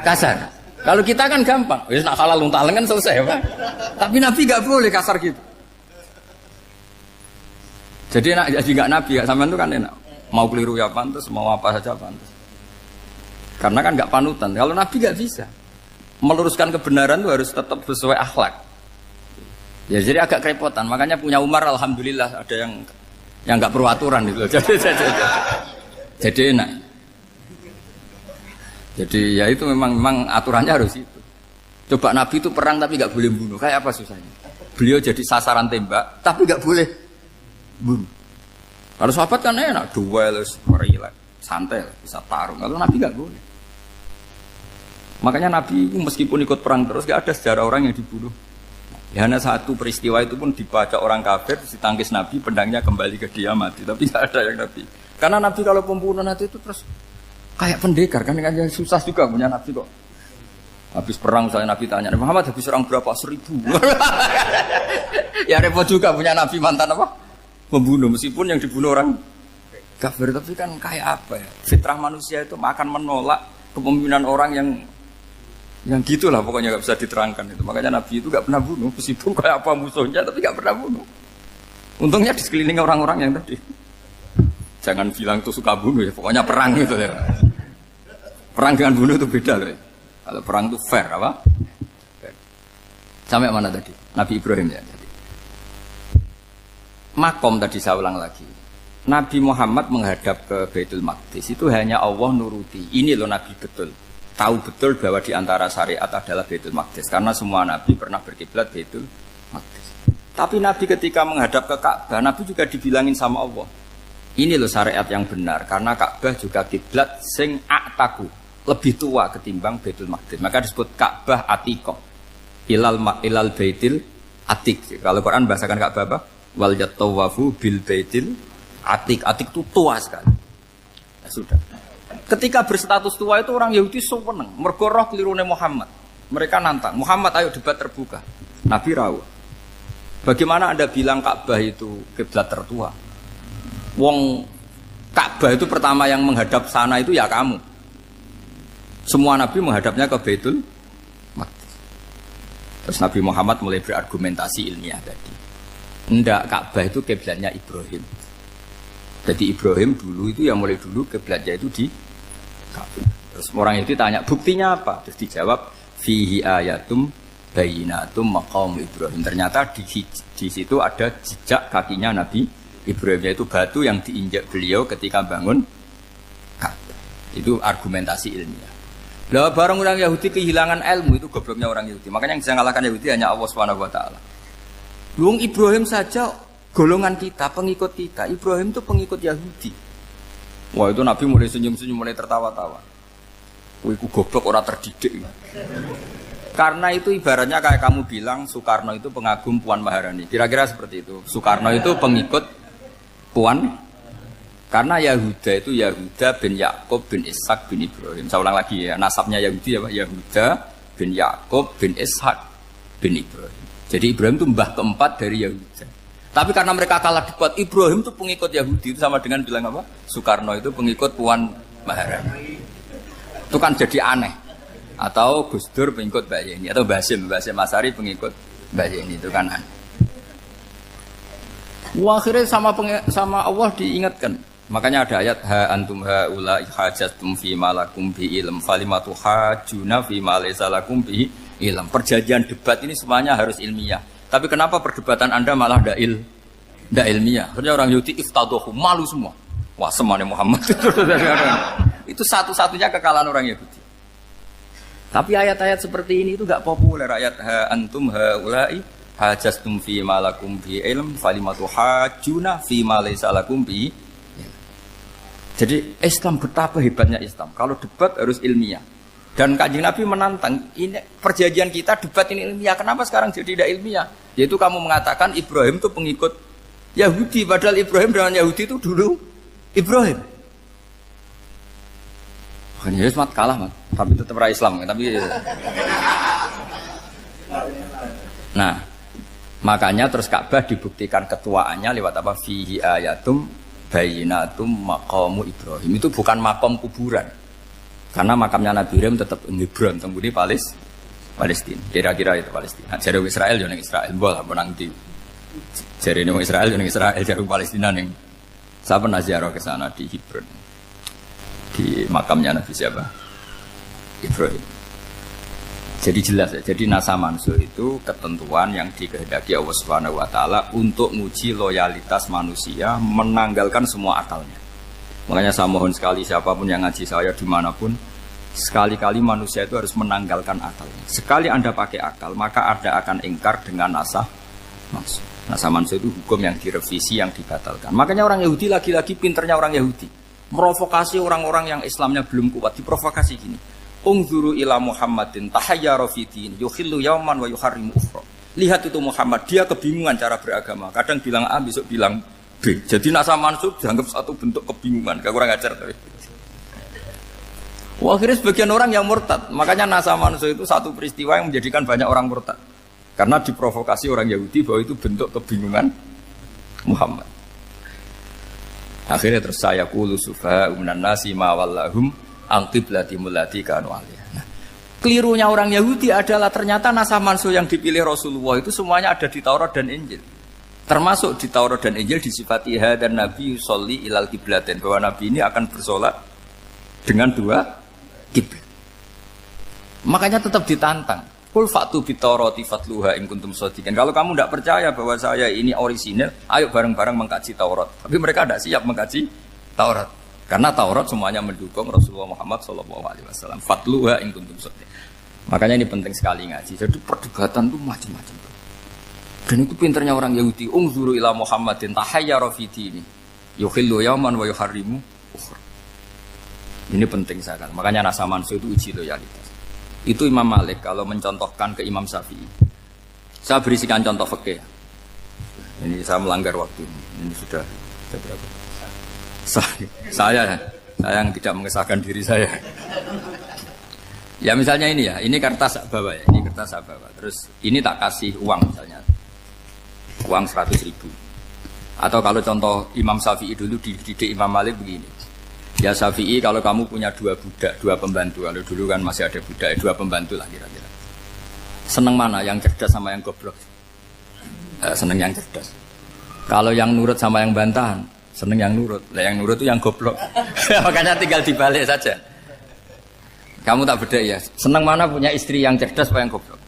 Kasar. Kalau kita kan gampang, wis nak halal untalan kan selesai apa? Tapi Nabi nggak boleh kasar gitu. Jadi nggak Nabi, sampean itu kan enak. Mau keliru ya pantas, mau apa saja pantas. Karena kan nggak panutan. Kalau Nabi nggak bisa meluruskan kebenaran itu harus tetap sesuai akhlak. Ya jadi agak kerepotan. Makanya punya Umar alhamdulillah ada yang nggak perlu aturan itu. Jadi enak. Jadi ya itu memang aturannya harus itu. Coba Nabi itu perang tapi nggak boleh bunuh. Kayak apa susahnya? Beliau jadi sasaran tembak tapi nggak boleh bunuh. Kalau sahabat kan enak, duel, relax, santai, bisa tarung. Kalau Nabi nggak boleh. Makanya Nabi meskipun ikut perang terus gak ada sejarah orang yang dibunuh. Ya hanya satu peristiwa itu pun dibaca orang kafir, ditangkis Nabi, pedangnya kembali ke dia mati. Tapi gak ada yang Nabi. Karena Nabi kalau pembunuh nanti itu terus kayak pendekar kan susah juga punya Nabi kok. Habis perang misalnya Nabi tanya, Muhammad habis perang berapa? 1000. Ya repot juga punya Nabi mantan apa? Pembunuh meskipun yang dibunuh orang kafir. Tapi kan kayak apa ya? Fitrah manusia itu akan menolak kepemimpinan orang yang gitulah pokoknya gak bisa diterangkan itu. Makanya Nabi itu gak pernah bunuh meskipun kayak apa musuhnya tapi gak pernah bunuh. Untungnya di sekeliling orang-orang yang tadi. Jangan bilang tuh suka bunuh ya, pokoknya perang gitu ya. Perang dengan bunuh itu beda loh. Ya. Kalau perang itu fair apa? Fair. Sampai mana tadi? Nabi Ibrahim ya tadi. Makom tadi saya ulang lagi. Nabi Muhammad menghadap ke Baitul Maqdis itu hanya Allah nuruti. Ini loh Nabi betul. Tahu betul bahwa di antara syariat adalah Baitul Maqdis karena semua Nabi pernah berkiblat Baitul Maqdis. Tapi Nabi ketika menghadap ke Ka'bah, Nabi juga dibilangin sama Allah. Ini loh syariat yang benar karena Ka'bah juga kiblat sing a'taku, lebih tua ketimbang Baitul Maqdis. Maka disebut Ka'bah Atiqah. Ilal Baitil Atiq. Kalau Quran bahasakan Ka'bah apa? Wal yatawafu bil Baitil Atiq. Atiq itu tua sekali. Ya sudah. Ketika berstatus tua itu orang Yahudi seneng, mergo roh kelirune Muhammad. Mereka nantang, Muhammad ayo debat terbuka. Nabi rawuh. Bagaimana Anda bilang Ka'bah itu kiblat tertua? Wong Ka'bah itu pertama yang menghadap sana itu ya kamu. Semua Nabi menghadapnya ke Baitul Maqdis. Terus Nabi Muhammad mulai berargumentasi ilmiah tadi. Enggak, Ka'bah itu kiblatnya Ibrahim. Jadi Ibrahim dulu itu yang mulai dulu kiblatnya itu di Ka'bah. Terus orang itu tanya, buktinya apa? Terus dijawab, fihi ayatum bayinatum maqam Ibrahim. Ternyata di situ ada jejak kakinya Nabi Ibrahim, yaitu batu yang diinjak beliau ketika bangun Ka'bah. Itu argumentasi ilmiah. Lah barang orang Yahudi kehilangan ilmu, itu gobloknya orang Yahudi. Makanya yang bisa mengalahkan Yahudi hanya Allah Subhanahu wa taala. Luang Ibrahim saja golongan kita, pengikut kita. Ibrahim itu pengikut Yahudi. Wah, itu Nabi mulai senyum-senyum, mulai tertawa-tawa. Wah, itu goblok, orang terdidik. Karena itu ibaratnya kayak kamu bilang Soekarno itu pengagum Puan Maharani. Kira-kira seperti itu. Soekarno itu pengikut Puan. Karena Yahuda itu Yahuda bin Yakub bin Ishak bin Ibrahim. Saya ulang lagi ya, nasabnya Yahudi ya Pak. Yahuda bin Yakub bin Ishak bin Ibrahim. Jadi Ibrahim itu mbah keempat dari Yahuda. Tapi karena mereka kalah debat, Ibrahim itu pengikut Yahudi. Itu sama dengan bilang apa? Soekarno itu pengikut Puan Maharani. Itu kan jadi aneh. Atau Gus Dur pengikut Mbak Yeni. Atau Basim Asari pengikut Mbak Yeni. Itu kan aneh. Wah, akhirnya sama Allah diingatkan. Makanya ada ayat ha antum haula hajjatum fi malakum bi ilm falimatu hajuna fi ma laysa lakum bi ilm. Perjanjian debat ini semuanya harus ilmiah. Tapi kenapa perdebatan Anda malah ndak ilmiah? Akhirnya orang Yahudi iftadohu, malu semua. Wah, semuanya Muhammad. Itu satu-satunya kekalahan orang Yahudi. Tapi ayat-ayat seperti ini itu enggak populer. Ayat ha antum haula'i hajjatum fi malakum bi ilm falimatu hajuna fi ma laysa lakum bi. Jadi Islam, betapa hebatnya Islam. Kalau debat harus ilmiah. Dan Kanjeng Nabi menantang, ini perjanjian kita debat ini ilmiah. Kenapa sekarang jadi tidak ilmiah? Yaitu kamu mengatakan Ibrahim itu pengikut Yahudi. Padahal Ibrahim dengan Yahudi itu dulu Ibrahim. Makanya Yesus kalah, man. Tapi tetap ra Islam. Tapi nah, makanya terus Ka'bah dibuktikan ketuaannya lewat apa? Fihi ayatum bayinatum maqamu Ibrahim. Itu bukan makam kuburan. Karena makamnya Nabi Ibrahim tetap Hebron, temudi Palestina. Kira-kira itu Palestina. Jare Israel yo ning Israel, mbah menang di. Jare ning Israel yo ning Israel, jare Palestina ning. Saya pernah ziarah ke sana di Hebron. Di makamnya Nabi siapa? Ibrahim. Jadi jelas ya. Jadi nasa mansuh itu ketentuan yang dikehendaki Allah Subhanahu wa taala untuk menguji loyalitas manusia, menanggalkan semua akalnya. Makanya saya mohon sekali siapapun yang ngaji saya dimanapun, sekali-kali manusia itu harus menanggalkan akalnya. Sekali Anda pakai akal, maka Anda akan ingkar dengan nasa mansuh. Nasa mansuh itu hukum yang direvisi, yang dibatalkan. Makanya orang Yahudi lagi-lagi pinternya orang Yahudi. Merovokasi orang-orang yang Islamnya belum kuat, diprovokasi gini. Ungzuru ila Muhammadin tahayyara fi din yukhillu yawman wa yuharrimu ukhra. Lihat itu Muhammad, dia kebingungan cara beragama. Kadang bilang A, besok bilang B. Jadi nasa mansub dianggap satu bentuk kebingungan. Gak kurang ajar tapi. Wah, akhirnya sebagian orang yang murtad. Makanya nasa mansub itu satu peristiwa yang menjadikan banyak orang murtad. Karena diprovokasi orang Yahudi bahwa itu bentuk kebingungan Muhammad. Akhirnya terus saya qulu sufa minan nasi ma wallahum angqiblati mulati kanu aliyah. Nah, kelirunya orang Yahudi adalah ternyata nasa mansuh yang dipilih Rasulullah itu semuanya ada di Taurat dan Injil. Termasuk di Taurat dan Injil disifati dan Nabi sholli ilal qiblatain, bahwa Nabi ini akan bersolat dengan dua kiblat. Makanya tetap ditantang. Qul fa'tu bit-taurati fatluha in kuntum shadiqin. Kalau kamu tidak percaya bahwa saya ini orisinil, ayo bareng-bareng mengkaji Taurat. Tapi mereka tidak siap mengkaji Taurat. Karena Taurat semuanya mendukung Rasulullah Muhammad SAW. Fatluha in kuntum shadiqin. Makanya ini penting sekali ngaji. Jadi perdebatan itu macam-macam. Dan itu pinternya orang Yahudi. Ungzuru ila Muhammadin tahayyara fi dini yukhillu yawman wa yuharrimu ukhra. Ini penting sekali. Makanya nasa mansuh itu uji loyalitas. Itu Imam Malik kalau mencontohkan ke Imam Syafi'i. Saya berisikan contoh fikih. Ini saya melanggar waktu ini. Ini sudah berapa? Saya yang tidak mengesahkan diri saya. Ya misalnya ini ya, ini kertas bawa ya, ini kertas saya bawa. Terus ini tak kasih uang misalnya, uang 100.000. Atau kalau contoh Imam Syafi'i dulu dididik Imam Malik begini. Ya Syafi'i kalau kamu punya 2 budak, 2 pembantu, kalau dulu kan masih ada budak, 2 pembantu lah kira-kira. Seneng mana, yang cerdas sama yang goblok? Seneng yang cerdas. Kalau yang nurut sama yang bantahan, seneng yang nurut. Lah yang nurut itu yang goblok. Makanya tinggal dibalik saja. Kamu tak beda ya. Seneng mana punya istri yang cerdas apa yang goblok?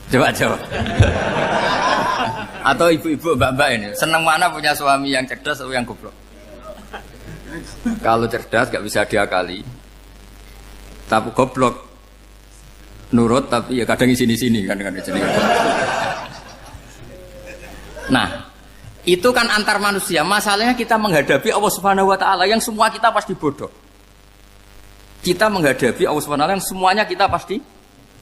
Coba jawab. Atau ibu-ibu mbak-mbak ini, seneng mana punya suami yang cerdas atau yang goblok? Kalau cerdas gak bisa diakali. Tapi goblok nurut tapi ya kadang di sini-sini kan di sini. Nah, itu kan antar manusia. Masalahnya kita menghadapi Allah Subhanahu wa taala yang semua kita pasti bodoh. Kita menghadapi Allah Subhanahu wa taala yang semuanya kita pasti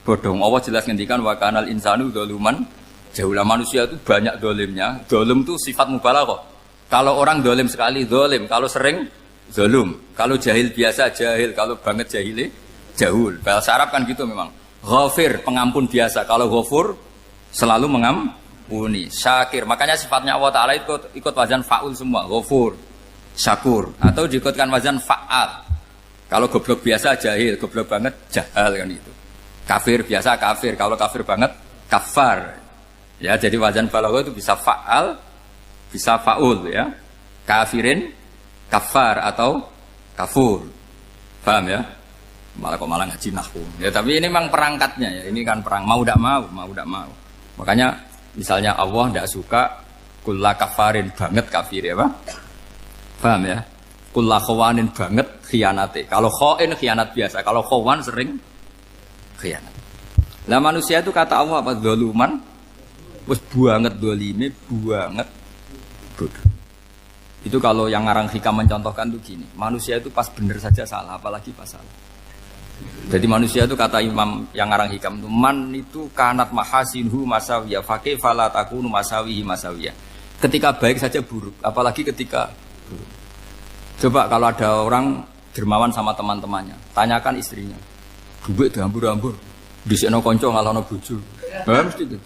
bodoh. Allah jelas ngendikan wa kanal insanu dzaluman jauhlah, manusia itu banyak dolimnya. Dolim itu sifat mubalaghah. Kalau orang dolim sekali dolim, kalau sering zalum, kalau jahil biasa jahil, kalau banget jahile jahul. Bahasa Arab kan gitu memang. Ghafir, pengampun biasa. Kalau ghafur selalu mengampuni. Syakir, makanya sifatnya Allah Ta'ala ikut wazan fa'ul semua. Ghafur, syakur. Atau diikutkan wazan fa'al. Kalau goblok biasa jahil, goblok banget jahal kan itu. Kafir biasa kafir, kalau kafir banget kafar. Ya, jadi wazan balagha itu bisa fa'al, bisa fa'ul ya. Kafirin, kafar atau kafur. Paham ya? Malah kok malah ngaji nahwu. Ya tapi ini memang perangkatnya ya. Ini kan perang mau tidak mau. Makanya misalnya Allah tidak suka kulla kafarin banget kafir ya, Pak. Paham ya? Kulla khawanin banget khianate. Kalau khain khianat biasa, kalau khawan sering khianat. Lah manusia itu kata Allah apa? Zaluman. Wis banget dolime, banget bodoh. Itu kalau yang ngarang hikam mencontohkan tuh gini, manusia itu pas bener saja salah, apalagi pas salah. Jadi manusia itu kata Imam yang ngarang hikam itu, man itu kanat mahasinhu masawiyah, fakih fala takunu masawihi masawiyah. Ketika baik saja buruk, apalagi ketika buruk. Coba kalau ada orang dermawan sama teman-temannya, tanyakan istrinya, duit dihambur-hambur, disekno konco ngalono bojo. Mesti itu.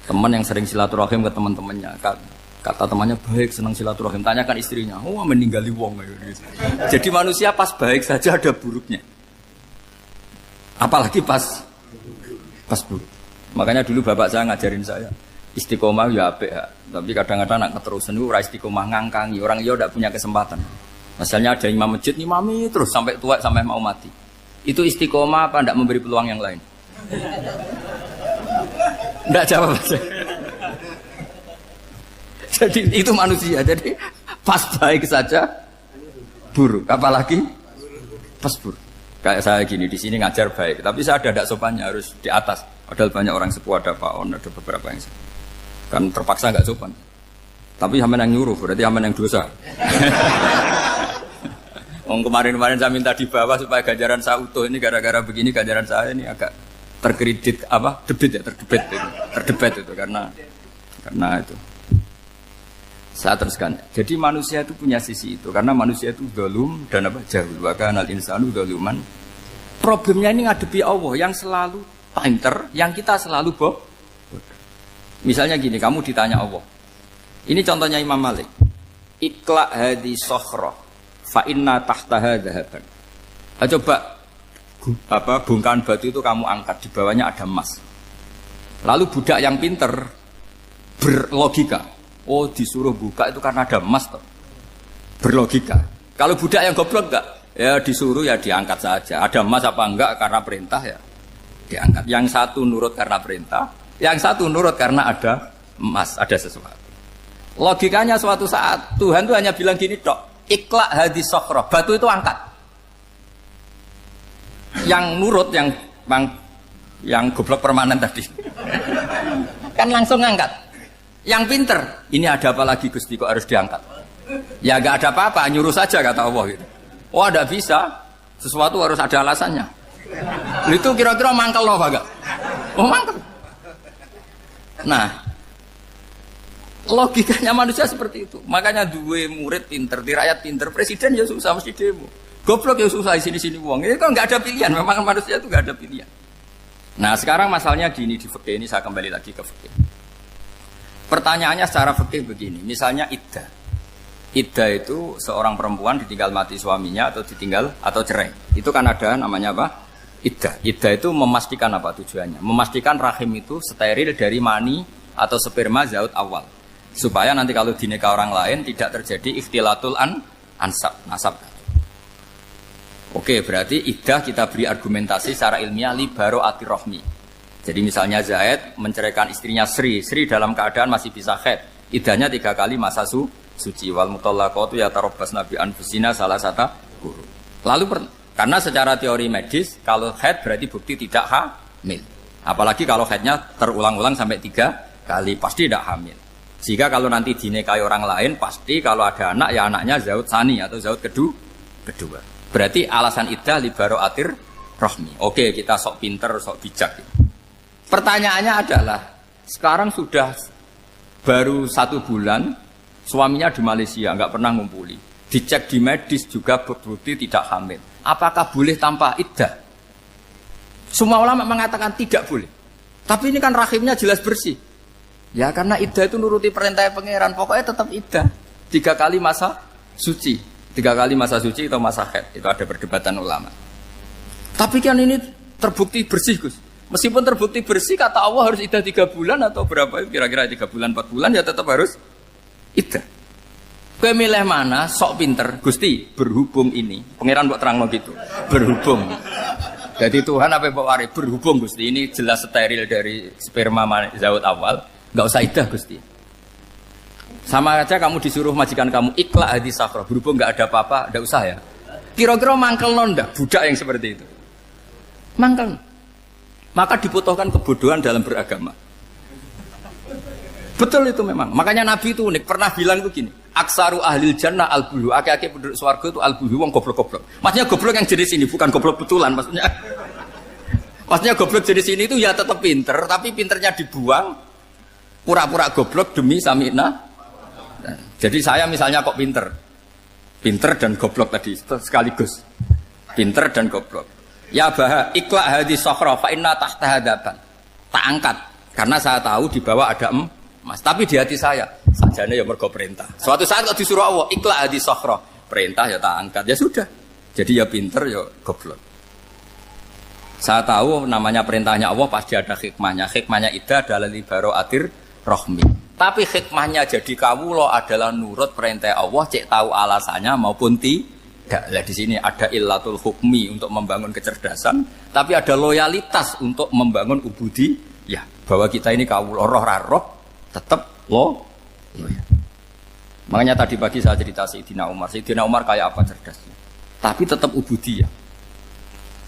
Teman yang sering silaturahim ke teman-temannya, kata temannya baik, senang silaturahim, tanyakan istrinya, oh meninggali wong gitu. Jadi manusia pas baik saja ada buruknya, apalagi pas buruk. Makanya dulu bapak saya ngajarin saya istiqomah ya apik ya, tapi kadang-kadang nak keterusan itu ora istiqomah ngangkangi orang yo ndak punya kesempatan. Misalnya ada imam masjid ngimami terus sampai tua sampai mau mati, itu istiqomah apa ndak memberi peluang yang lain? Ndak jawab aja. Jadi itu manusia. Jadi pas baik saja buruk, apalagi pas buruk. Kayak saya gini di sini ngajar baik, tapi saya ada sopannya harus di atas. Padahal banyak orang sepuh, ada Pak On, ada beberapa yang kan terpaksa nggak sopan. Tapi sampean yang nyuruh, berarti sampean yang dosa. Kemarin-kemarin saya minta di bawah supaya ganjaran saya utuh, ini gara-gara begini ganjaran saya ini agak terkredit apa? Terdebet itu karena itu. Saya teruskan. Jadi manusia itu punya sisi itu karena manusia itu dzalum dan apa? Jahul. Wa kanal insanu dzaluman. Problemnya ini ngadepi Allah yang selalu pinter, yang kita selalu bodoh. Misalnya gini, kamu ditanya Allah. Ini contohnya Imam Malik. Ikla hadi sokhroh fa inna tahtaha dhahaban. Coba bongkahan batu itu kamu angkat, di bawahnya ada emas. Lalu budak yang pinter berlogika, oh disuruh buka itu karena ada emas toh. Berlogika. Kalau budak yang goblok enggak, ya disuruh ya diangkat saja. Ada emas apa enggak karena perintah ya diangkat. Yang satu nurut karena perintah, yang satu nurut karena ada emas, ada sesuatu. Logikanya suatu saat Tuhan tuh hanya bilang gini tok, ikla hadis sokhroh, batu itu angkat. Yang nurut yang goblok permanen tadi kan langsung ngangkat. Yang pinter, ini ada apa lagi Gusti kok harus diangkat? Ya gak ada apa-apa, nyuruh saja kata Allah gitu. Oh ada bisa, sesuatu harus ada alasannya. Itu kira-kira mangkel loh Pak? Oh mangkel. Nah, logikanya manusia seperti itu. Makanya dua murid pinter, di rakyat pinter, presiden ya susah mesti demo. Goblok ya susah di sini wong. Ini kan nggak ada pilihan. Memang manusia itu nggak ada pilihan. Nah sekarang masalahnya gini di fikih ini saya kembali lagi ke fikih. Pertanyaannya secara fikih begini. Misalnya iddah. Iddah itu seorang perempuan ditinggal mati suaminya atau ditinggal atau cerai. Itu kan ada namanya apa? Iddah. Iddah itu memastikan apa tujuannya? Memastikan rahim itu steril dari mani atau sperma zaut awal. Supaya nanti kalau dinikah orang lain tidak terjadi ikhtilatul ansab nasab. Oke, berarti iddah kita beri argumentasi secara ilmiah li baro'ati rohmi. Jadi misalnya Zaid menceraikan istrinya Sri dalam keadaan masih bisa haid. Iddahnya 3 kali masa suci. Wal mutallaqatu yatarabbasna bi anfusina salah satu guru. Lalu karena secara teori medis kalau haid berarti bukti tidak hamil. Apalagi kalau haidnya terulang-ulang sampai 3 kali pasti tidak hamil. Sehingga kalau nanti dinikahi orang lain pasti kalau ada anak ya anaknya zaud sani atau zaud kedua. Berarti alasan iddah li baro'atir rohmi. Oke, kita sok pinter, sok bijak. Pertanyaannya adalah, sekarang sudah baru 1 bulan, suaminya di Malaysia, nggak pernah ngumpuli. Dicek di medis juga berbukti tidak hamil. Apakah boleh tanpa iddah? Semua ulama mengatakan tidak boleh. Tapi ini kan rahimnya jelas bersih. Ya karena iddah itu nuruti perintah pangeran, pokoknya tetap iddah. 3 kali masa suci. 3 kali masa suci atau masa haid. Itu ada perdebatan ulama. Tapi kan ini terbukti bersih, Gus. Meskipun terbukti bersih, kata Allah harus iddah 3 bulan atau berapa? Kira-kira 3 bulan, 4 bulan ya tetap harus iddah. Kowe milih mana? Sok pinter. Gusti, berhubung ini. Pangeran mbok terangno gitu. Berhubung. Jadi Tuhan apa mbok wari? Berhubung Gusti. Ini jelas steril dari sperma zaut awal. Enggak usah iddah, Gusti. Sama aja kamu disuruh majikan kamu ikhla hadis safra, berhubung nggak ada apa-apa, nggak usah ya. Kira-kira mangkel nonda budak yang seperti itu. Mangkel. Maka dibutuhkan kebodohan dalam beragama. Betul itu memang. Makanya Nabi itu unik, pernah bilang itu gini, aksaru ahlil jannah al-bulu, aki-aki penduduk swarga itu al-bulu, wong goblok-goblok. Maksudnya goblok yang jenis ini, bukan goblok betulan maksudnya. Maksudnya goblok jenis ini itu ya tetap pinter, tapi pinternya dibuang, pura-pura goblok demi sami'na. Jadi saya misalnya kok pinter dan goblok tadi sekaligus, pinter dan goblok. Ya bah, ikhla hadis sokhra fa inna tahta hadapan. Tak angkat karena saya tahu di bawah ada emas. Tapi di hati saya sajane ya mergo perintah. Suatu saat kok disuruh Allah ikhla hadis sokhra, perintah ya tak angkat. Ya sudah. Jadi ya pinter ya goblok. Saya tahu namanya perintahnya Allah pasti ada hikmahnya. Hikmahnya iddah adalah li baro'atir rohmi. Tapi hikmahnya jadi kawula adalah nurut perintah Allah, cek tahu alasannya maupun tidak. Lah di sini ada illatul hukmi untuk membangun kecerdasan, tapi ada loyalitas untuk membangun ubudi. Ya, bahwa kita ini kawula roh tetap loyal. Makanya tadi pagi saya cerita Sayyidina Umar. Sayyidina Umar kayak apa cerdasnya? Tapi tetap ubudi ya.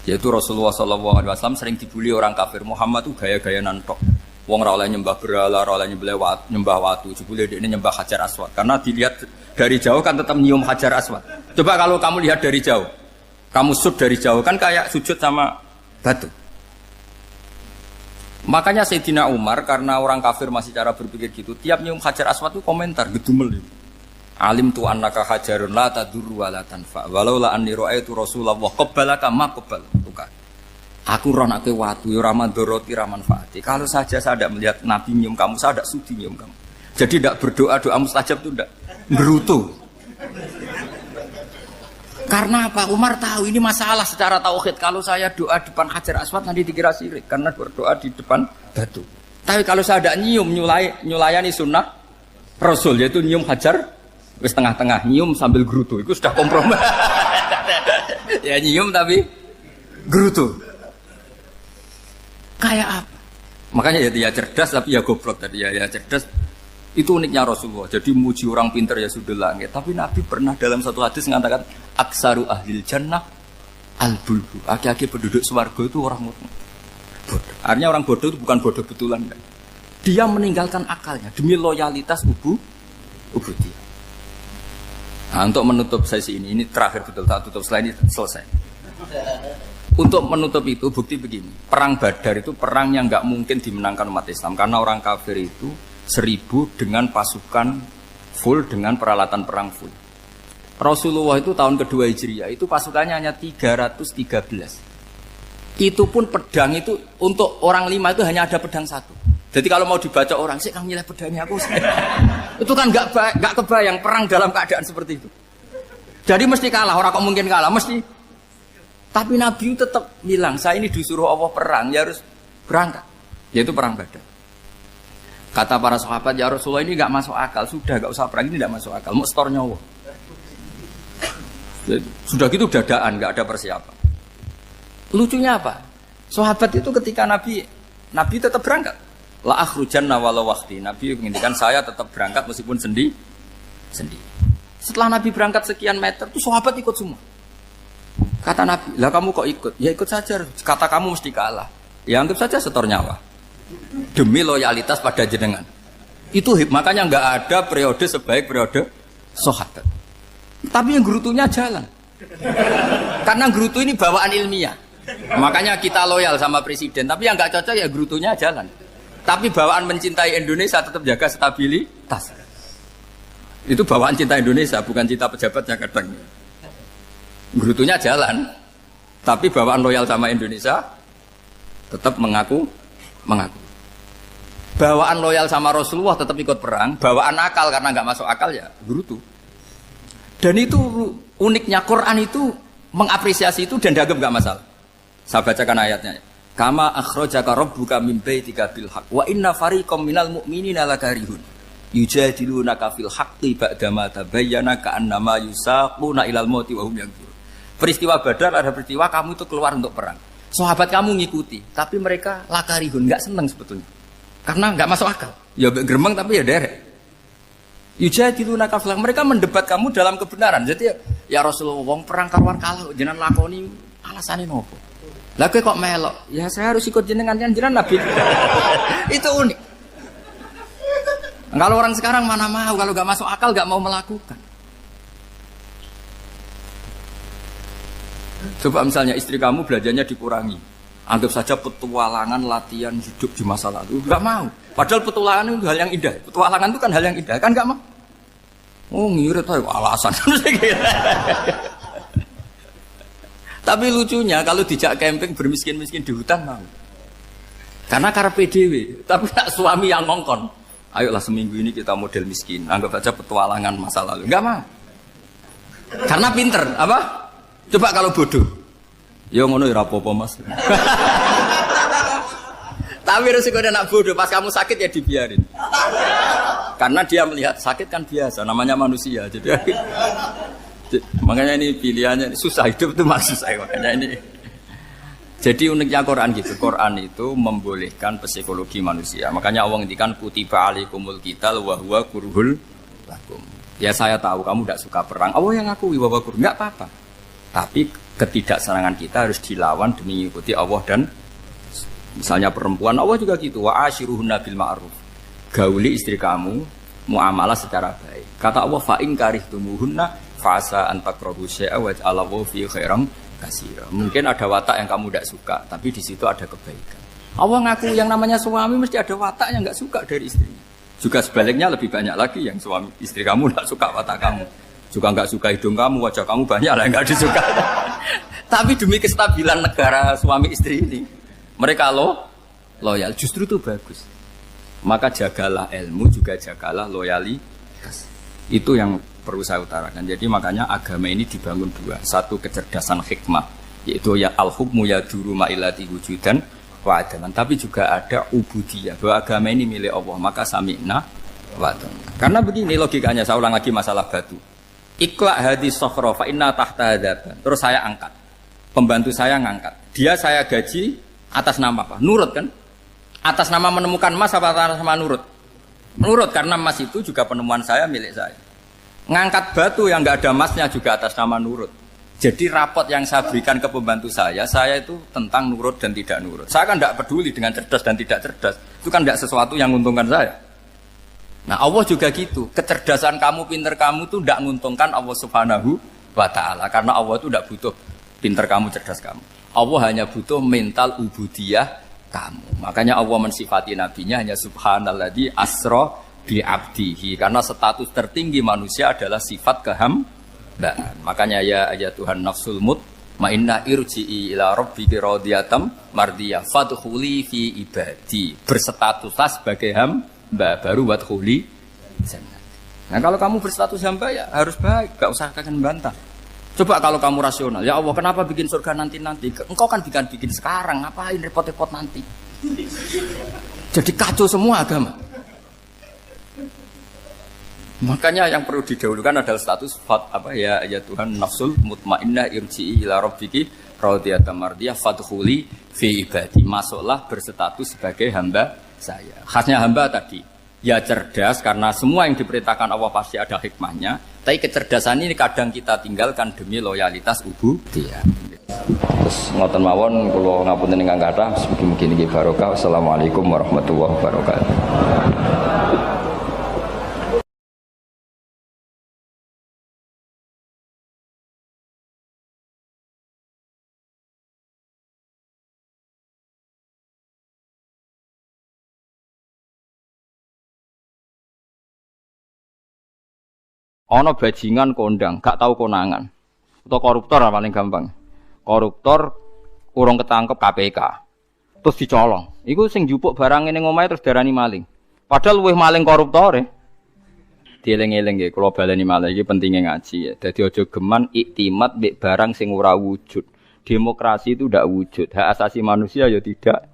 Yaitu Rasulullah SAW sering dibully orang kafir. Muhammad itu gaya-gaya nantok. Wong ra oleh nyembah berhala, ra oleh nyembah watu, jebule dekne nyembah Hajar Aswad. Karena dilihat dari jauh kan tetap nyium Hajar Aswad. Coba kalau kamu lihat dari jauh, kamu sujud dari jauh kan kayak sujud sama batu. Makanya Sayyidina Umar karena orang kafir masih cara berpikir gitu, tiap nyium Hajar Aswad itu komentar gedumel. Alim tu annaka hajarun la tadurru wa la tanfa. Walau la anni ra'aitu Rasulullah qabbalaka ma qabbal. Aku roh nak ke watu, ramadoroti ramanfaati. Kalau saja saya tidak melihat Nabi nyium kamu, saya tidak sudi nyium kamu. Jadi tidak berdoa doa mustajab itu tidak berutuh. Karena apa? Umar tahu ini masalah secara tauhid. Kalau saya doa depan Hajar Aswad nanti dikira syirik karena berdoa di depan batu. Tapi kalau saya tidak nyium nyulayani sunnah Rasul yaitu nyium Hajar, wis tengah-tengah nyium sambil gerutu, itu sudah kompromi. Ya nyium tapi gerutu. Kayak apa? Makanya ya cerdas tapi ya goblok tadi ya cerdas. Itu uniknya Rasulullah. Jadi muji orang pintar ya sudah langit. Tapi Nabi pernah dalam satu hadis mengatakan aksaru ahlil jannah al-bulbu. Aki-aki penduduk swarga itu orang bodoh. Artinya orang bodoh itu bukan bodoh betulan. Kan? Dia meninggalkan akalnya demi loyalitas ubudiyah. Nah, untuk menutup sesi ini terakhir betul tak tutup selain ini selesai. Untuk menutup itu bukti begini, perang Badar itu perang yang nggak mungkin dimenangkan umat Islam karena orang kafir itu 1000 dengan pasukan full dengan peralatan perang full. Rasulullah itu tahun kedua Hijriah itu pasukannya hanya 313. Itu pun pedang itu untuk orang 5 itu hanya ada pedang 1. Jadi kalau mau dibaca orang, sih kamu nilai pedangnya aku. Itu kan nggak kebayang perang dalam keadaan seperti itu. Jadi mesti kalah, orang kok mungkin kalah, mesti. Tapi Nabi tetap bilang, saya ini disuruh Allah perang, ya harus berangkat. Yaitu perang Badar. Kata para sahabat, ya Rasulullah ini nggak masuk akal, sudah nggak usah perang, ini nggak masuk akal, mau setor nyawa. Sudah gitu dadaan, nggak ada persiapan. Lucunya apa? Sahabat itu ketika Nabi tetap berangkat. La akhrujanna walau waqti. Nabi menginginkan saya tetap berangkat meskipun sendi. Setelah Nabi berangkat sekian meter, tuh sahabat ikut semua. Kata Nabi, lah kamu kok ikut? Ya ikut saja. Kata kamu mesti kalah. Ya anggap saja setor nyawa. Demi loyalitas pada jenengan. Itu makanya nggak ada periode sebaik periode sahabat. Tapi yang gerutunya jalan. Karena gerutu ini bawaan ilmiah. Makanya kita loyal sama presiden. Tapi yang nggak cocok ya gerutunya jalan. Tapi bawaan mencintai Indonesia tetap jaga stabilitas. Itu bawaan cinta Indonesia, bukan cinta pejabatnya kadang. Gerutunya jalan. Tapi bawaan loyal sama Indonesia tetap mengaku. Bawaan loyal sama Rasulullah tetap ikut perang. Bawaan akal karena nggak masuk akal ya gerutu. Dan itu uniknya Quran itu mengapresiasi itu dan dianggap nggak masalah. Saya bacakan ayatnya. Kama akhrajaka rabbuka min baitika bil haqq wa inna fariqam minal mu'minina lakarihun yujadilunaka fil haqqi ba'dama tabayyana ka'annama yusaquna ilal mauti wa hum yanzurun. Peristiwa Badar ada peristiwa kamu itu keluar untuk perang. Sahabat kamu ngikuti, tapi mereka lakarihun, enggak senang sebetulnya. Karena enggak masuk akal. Ya gremeng tapi ya derek. Yujadilunaka fil haqq, mereka mendebat kamu dalam kebenaran. Jadi ya Rasulullah wong perang karuan kalah jenengan lakoni alasane nopo? Lah kok melok? Ya saya harus ikut jenengan kan jenengan Nabi. Itu unik. Kalau orang sekarang mana mau, kalau gak masuk akal gak mau melakukan. Coba misalnya istri kamu belajarnya dikurangi. Anggap saja petualangan latihan hidup di masa lalu. Gak mau. Padahal petualangan itu hal yang indah. Petualangan itu kan hal yang indah. Kan gak mau. Oh ngirit aja alasan. Tapi lucunya kalau dijak camping bermiskin-miskin di hutan mau. Karena karpe dhewe, tapi tak suami yang ngongkon. Ayolah seminggu ini kita model miskin, anggap saja petualangan masa lalu. Enggak mau. Karena pinter, apa? Coba kalau bodoh. Ya ngono ya apa-apa Mas. Tapi resiko nak bodoh, pas kamu sakit ya dibiarin. Karena dia melihat sakit kan biasa, namanya manusia. Makanya ini pilihannya susah, hidup itu masih susah makanya ini. Jadi uniknya Quran gitu. Quran itu membolehkan psikologi manusia. Makanya Allah ngendikan kutiba alaikumul qital wa huwa kurhul lakum. Ya saya tahu kamu tidak suka perang. Allah yang ngakui bahwa kurhul enggak apa-apa. Tapi ketidaksenangan kita harus dilawan demi mengikuti Allah dan misalnya perempuan Allah juga gitu. Wa ashiruhunna bil ma'ruf. Gauli istri kamu muamalah secara baik. Kata Allah fa in karihtumuhunna fasa antakrahu syai'a wa ja'alallahu fi khairan katsira. Mungkin ada watak yang kamu tidak suka, tapi di situ ada kebaikan. Allah ngaku yang namanya suami mesti ada watak yang enggak suka dari istrinya. Juga sebaliknya lebih banyak lagi yang suami istri kamu enggak suka watak kamu. Juga enggak suka hidung kamu, wajah kamu banyak lah yang enggak disuka. Tapi demi kestabilan negara suami istri ini, mereka loyal, justru itu bagus. Maka jagalah ilmu, juga jagalah loyalitas. Itu yang perlu saya utarakan. Jadi makanya agama ini dibangun dua. Satu kecerdasan hikmah, yaitu ya al-hukmu yaduru ma'ilati wujudan wa adaman. Tapi juga ada ubudiyah, bahwa agama ini milik Allah. Maka sami'na wa adaman. Karena begini logikanya, saya ulang lagi masalah batu. Iqla hadis sokhra fa inna tahta hadaban. Terus saya angkat. Pembantu saya ngangkat. Dia saya gaji atas nama apa? Nurut kan? Atas nama menemukan emas apa atas nama nurut? Menurut, karena emas itu juga penemuan saya, milik saya. Ngangkat batu yang nggak ada emasnya juga atas nama nurut. Jadi rapot yang saya berikan ke pembantu saya itu tentang nurut dan tidak nurut. Saya kan tidak peduli dengan cerdas dan tidak cerdas. Itu kan tidak sesuatu yang menguntungkan saya. Nah Allah juga gitu. Kecerdasan kamu, pinter kamu itu tidak menguntungkan Allah Subhanahu wa Ta'ala. Karena Allah itu tidak butuh pinter kamu, cerdas kamu. Allah hanya butuh mental ubudiyah kamu. Makanya Allah mensifati nabinya hanya subhanalladzi asra bi abdihi, karena status tertinggi manusia adalah sifat Nah, makanya ya Tuhan nafsul mutmainnah irji'i ila rabbiki radhiyatam mardiyah fadkhuli fi ibadi. Berstatuslah sebagai hamba baru wadkhuli jannah. Nah, kalau kamu berstatus hamba ya harus baik, enggak usah kakek bantah. Coba kalau kamu rasional, ya Allah kenapa bikin surga nanti-nanti? Engkau kan bikin sekarang, ngapain repot-repot nanti? Jadi kacau semua agama. Makanya yang perlu didahulukan adalah status ya Tuhan nafsul mutmainnah irji'i ila rabbiki radhiyatam mardiyah fadkhuli fi ibadi. Masuklah berstatus sebagai hamba saya. Khasnya hamba tadi, ya cerdas karena semua yang diperintahkan Allah pasti ada hikmahnya. Tapi kecerdasan ini kadang kita tinggalkan demi loyalitas ubudiyah. Terus ngoten mawon kula ngapunten ingkang kathah, mugi-mugi niki barokah. Wassalamualaikum warahmatullahi wabarakatuh. Ono bajingan kondang, gak tahu konangan. Atau koruptor paling gampang. Koruptor urung ketangkep KPK. Terus dicolong. Iku sing njupuk barang ning omahe terus darani maling. Padahal luwih maling koruptore. Dieling-eling nggih, kula baleni malih iki pentinge ngaji ya. Dadi aja geman iktimat mbek barang sing ora wujud. Demokrasi itu tidak wujud. Hak asasi manusia ya tidak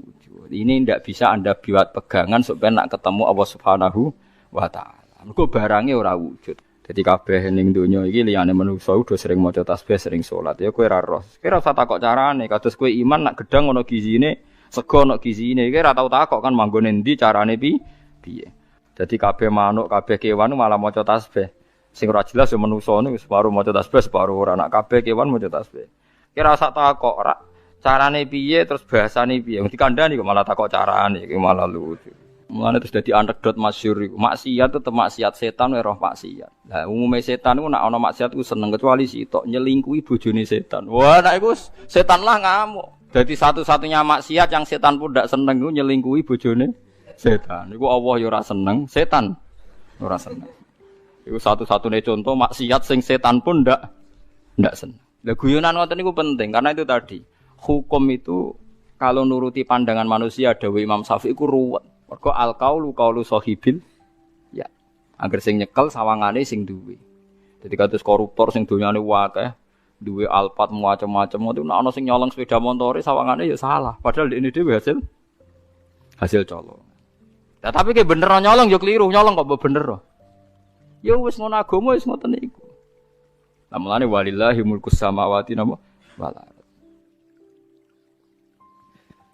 wujud. Ini tidak bisa Anda buat pegangan supaya nak ketemu Allah Subhanahu wa taala. Mergo barange ora wujud. Dadi kabeh ning donya iki liyane manungsa udah sering maca tasbih, sering salat. Ya kowe ora roh. Kowe ora usah takok carane. Kados kowe iman nak gedang ana gizine, sego ana gizine. Kowe ora tau takok kan manggone endi carane piye. Dadi kabeh manuk, kabeh kewan malah maca tasbih. Sing ora jelas ya manungsa niku separuh maca tasbih, separuh ora. Nak kabeh kewan maca tasbih. Kowe ora usah takok ora carane piye terus bahasane piye. Wong dikandani kok malah takok carane, iki malah lucu. Mulane terus dadi anekdot masyhur iku. Maksiat tetep maksiat, setan wae roh maksiat. Lah umume setan iku nek ana maksiat iku seneng kecuali sitok nyelingkuhi bojone setan. Wah, nek iku setan lah ngamuk. Dadi satu-satunya maksiat yang setan pun ndak seneng iku nyelingkuhi bojone setan. Iku Allah ya ora seneng, setan ora seneng. Iku satu-satunya contoh maksiat sing setan pun ndak seneng. Lah guyonan ngoten niku penting karena itu tadi. Hukum itu kalau nuruti pandangan manusia dawuh Imam Syafi'i iku ruwet. Mergo al-qaulu qaulu sahibil ya. Angger sing nyekel sawangane sing duwe. Dadi kados koruptor sing donyane akeh, duwe alpat macam-macam itu nek ana sing nyolong sepeda montore sawangane ya salah. Padahal ini dhewe hasil colong. Nah, tapi ki bener nyolong ya keliru, nyolong kok bener. Ya wis ngono agama wis ngoten iku. Lah mulane walillahi mulkus samawati wal ardh.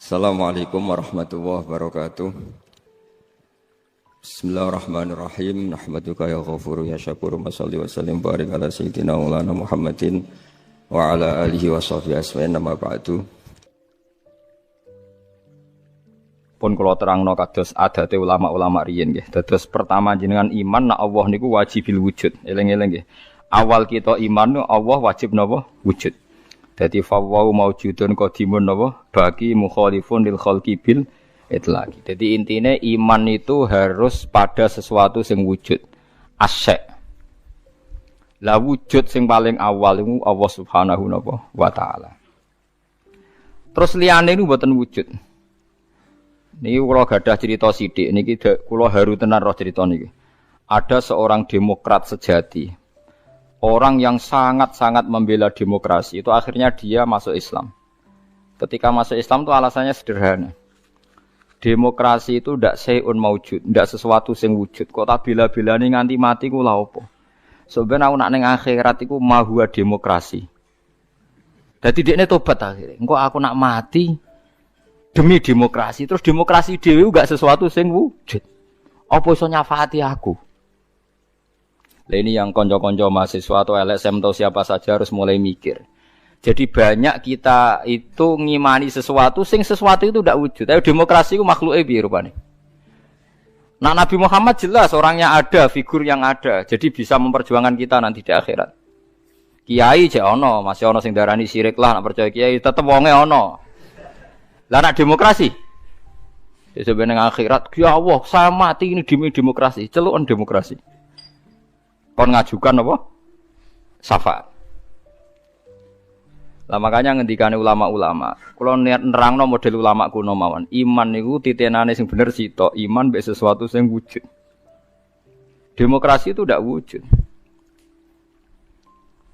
Assalamualaikum warahmatullahi wabarakatuh. Bismillahirrahmanirrahim. Nahmaduka ya ghafuru ya syakuru. Mashalli wa sallim barik ala sayyidina maulana Muhammadin wa ala alihi wa sahbihi asma'in nama ba'du. Pun kula terangno kados adate ulama-ulama riyen nggih. Dados pertama jenengan iman nak Allah niku wajibil wujud. Eling-eling nggih. Awal kita iman Allah wajib napa? Wujud. Dadi fawwau maujudun qadimun napa? Bagi mukhalifun lil khalqi bil itlaqi. Jadi intinya iman itu harus pada sesuatu yang wujud. Asy'. Lah wujud yang paling awal itu Allah Subhanahu wa taala. Terus liyane niku mboten wujud. Niki kula gadah cerita sithik niki kula haru tenan roh cerita niki. Ada seorang demokrat sejati. Orang yang sangat-sangat membela demokrasi itu akhirnya dia masuk Islam. Ketika masuk Islam itu alasannya sederhana. Demokrasi itu ndak sayun maujud, ndak sesuatu sing wujud. Kok tak bela-belani nganti mati ku lha opo? Sebenarnya aku nak ning akhirat iku mahwa demokrasi. Dadi dekne tobat akhirnya. Engko aku nak mati demi demokrasi. Terus demokrasi dhewe enggak sesuatu sing wujud. Apa iso nyafaati aku? Lah ini yang konco-konco mahasiswa atau LSM atau siapa saja harus mulai mikir. Jadi banyak kita itu ngimani sesuatu sesuatu itu tidak wujud. Tapi demokrasi itu makhluk piye rupane. Nah Nabi Muhammad jelas orangnya ada, figur yang ada. Jadi bisa memperjuangkan kita nanti di akhirat. Kiai jek ono, masih ono sing darani syirik lah nak percaya kiai tetep wonge ono. Lah nak demokrasi. Ya sebenarnya akhirat, ya Allah, saya mati ini demi demokrasi, celukan demokrasi. Kon ngajukan apa? syafaat. Lah makanya ngendikane ulama-ulama, kula nerangno model ulama kuno mawon. Iman niku titenane sing bener sitok, iman mbek sesuatu sing wujud. Demokrasi itu tidak wujud.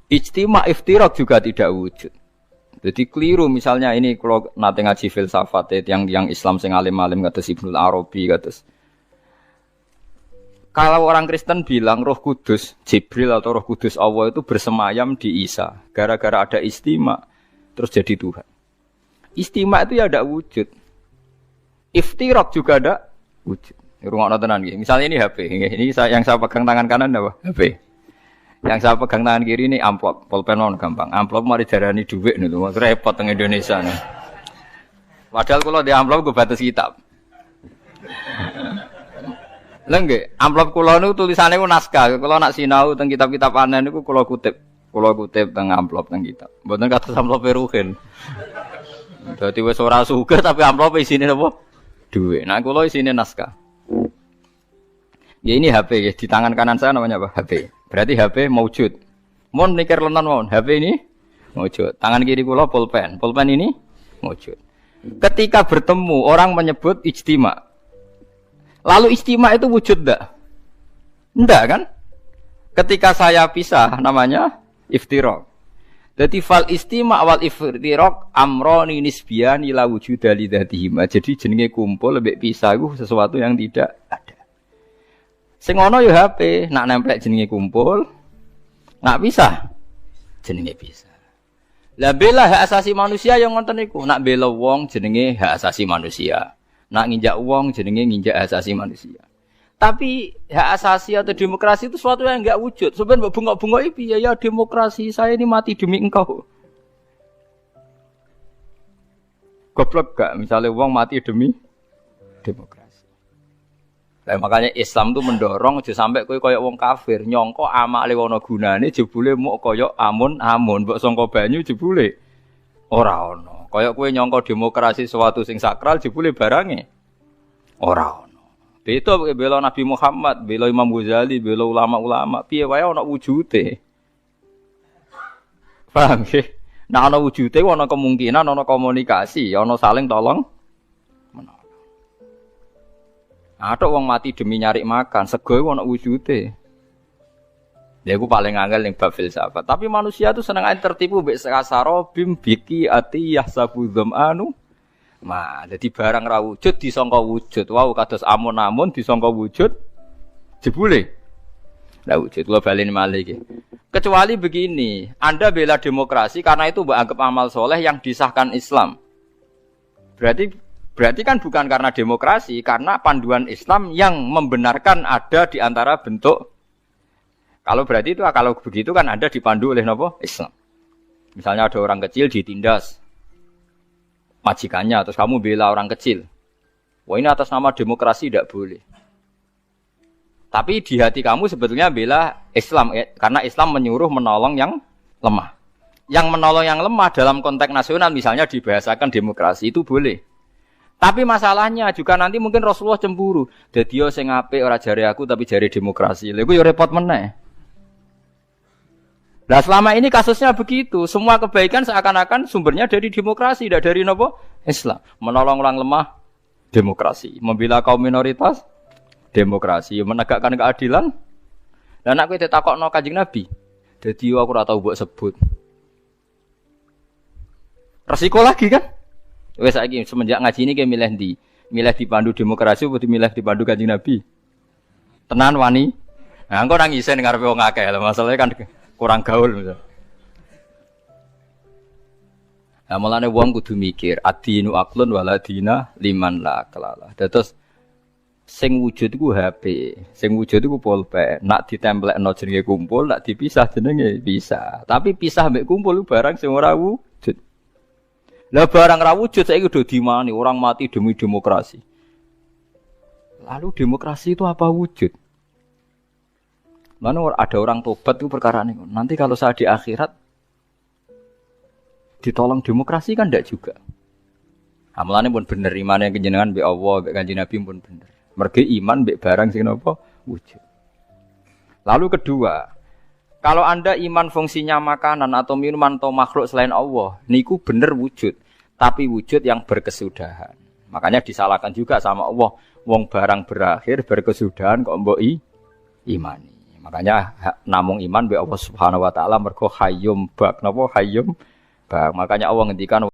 Ijtima iftirak juga tidak wujud. Jadi keliru misalnya ini kalau nate ngaji filsafat yang Islam sing alim-alim kados Ibnu Arabi kados. Kalau orang Kristen bilang Roh Kudus, Jibril atau Roh Kudus Allah itu bersemayam di Isa, gara-gara ada istima terus jadi Tuhan. Istima itu ya ada wujud. Iftirak juga ada wujud. Rungokno tenan iki. Misalnya ini HP, ini yang saya pegang tangan kanan apa? HP. Yang saya pegang tangan kiri ini amplop, pulpen mon gampang. Amplop mari darani dhuwit niku, repot teng Indonesia nih. Padahal kalau di amplop gue batas kitab. Lha nggih, amplop kula niku tulisane ku naskah. Kula nak sinau teng kitab-kitab anen niku kula kutip teng amplop teng kitab. Mboten kados amplop Ruhin. Dadi wis ora sugih tapi amplop isine napa? Dhuwit. Nah kula isine naskah. Ya ini HP ya, di tangan kanan saya namanya apa? HP. Berarti HP maujud. Mon mikir lenan mon, HP ini maujud. Tangan kiri kula pulpen. Pulpen ini maujud. Ketika bertemu orang menyebut ijtima. Lalu ijtima itu wujud enggak? Enggak kan? Ketika saya pisah namanya iftirak. Jadi fal istima wal iftirak amroni nisbiyani la wujuda li dzatihima. Jadi jenenge kumpul lebih pisah itu sesuatu yang tidak ada. Sing ana ya HP, nak nempel jenenge kumpul, nak pisah jenenge pisah. Lah bela hak asasi manusia yang ngoten niku, nak bela wong jenenge hak asasi manusia. Nak nginjak wong jenenge nginjak hak asasi manusia. Tapi hak asasi atau demokrasi itu sesuatu yang enggak wujud. Sampeyan mbok bengok-bengoki piye ya demokrasi, saya ini mati demi engkau. Goblok gak misalnya wong mati demi demokrasi. Nah, makanya Islam itu mendorong aja sampai kowe koyo wong kafir nyangka amale ana gunane jebule muk koyo amun-amun mbok sangka banyu jebule ora ana. Koyo kowe nyangka demokrasi sesuatu sing sakral jebule barange ora ana. Beda bela Nabi Muhammad, bela Imam Ghazali, bela ulama-ulama, piye wae ana wujude. Paham nggih? Nah ana wujude ana kemungkinan ana komunikasi, ana saling tolong. Ada wong mati demi nyari makan, sego ana wujude. Ya iku paling angel ning bab filsafat. Tapi manusia itu seneng ae tertipu mbek sakasaro bim biki ati yahsabu dzamanu. Nah, dadi barang ra wujud disangka wujud. Wau kados amun-amun disangka wujud jebule. Lah wujud kula baleni malih iki. Kecuali begini, Anda bela demokrasi karena itu mbok anggap amal soleh yang disahkan Islam. Berarti kan bukan karena demokrasi, karena panduan Islam yang membenarkan ada di antara bentuk. Kalau berarti itu, kalau begitu kan Anda dipandu oleh apa? Islam. Misalnya ada orang kecil ditindas majikannya, terus kamu bela orang kecil. Wah ini atas nama demokrasi tidak boleh. Tapi di hati kamu sebetulnya bela Islam, karena Islam menyuruh menolong yang lemah. Yang menolong yang lemah dalam konteks nasional misalnya dibahasakan demokrasi itu boleh. Tapi masalahnya juga nanti mungkin Rasulullah cemburu. Dadi yo sing apik ora jare aku tapi jare demokrasi. Lha iku yo repot meneh. Lah selama ini kasusnya begitu, semua kebaikan seakan-akan sumbernya dari demokrasi, tidak dari napa? Islam. Menolong orang lemah demokrasi, membela kaum minoritas demokrasi, menegakkan keadilan. Lah nek kowe ditakokno Kanjeng Nabi, dadi aku ora tau mbok sebut. Resiko lagi kan? Wes saiki semenjak ngaji ini ke milih ndi? Milih dipandu demokrasi apa milih dipandu Kanjeng Nabi? Tenan wani. Nah, engko nang isen ngarepe wong akeh lho, masalahnya kan kurang gaul misal. Nah, mulane wong kudu mikir, adinu aqlun waladina liman la kalala. Terus sing wujud iku HP, sing wujud iku pulpen. Nak ditemplekno jenenge kumpul, nak dipisah jenenge bisa. Tapi pisah mbek kumpul barang sing ora wujud. Lah barang ra wujud saiki kudu dimani orang mati demi demokrasi. Lalu demokrasi itu apa wujud? Mana ada orang tobat itu perkara ini. Nanti kalau saya di akhirat ditolong demokrasi kan tidak juga. Amalannya pun bener, iman yang kejenengan be Allah, be Kanjeng Nabi pun bener. Mergi iman be barang sing napa wujud. Lalu kedua, Kalau Anda iman fungsinya makanan atau minuman atau makhluk selain Allah, niku bener wujud, tapi wujud yang berkesudahan. Makanya disalahkan juga sama Allah, wong barang berakhir berkesudahan kok mbok imani. Makanya namung iman be Allah Subhanahu wa taala mergo hayyum bak napa hayyum bak. Makanya Allah ngendikan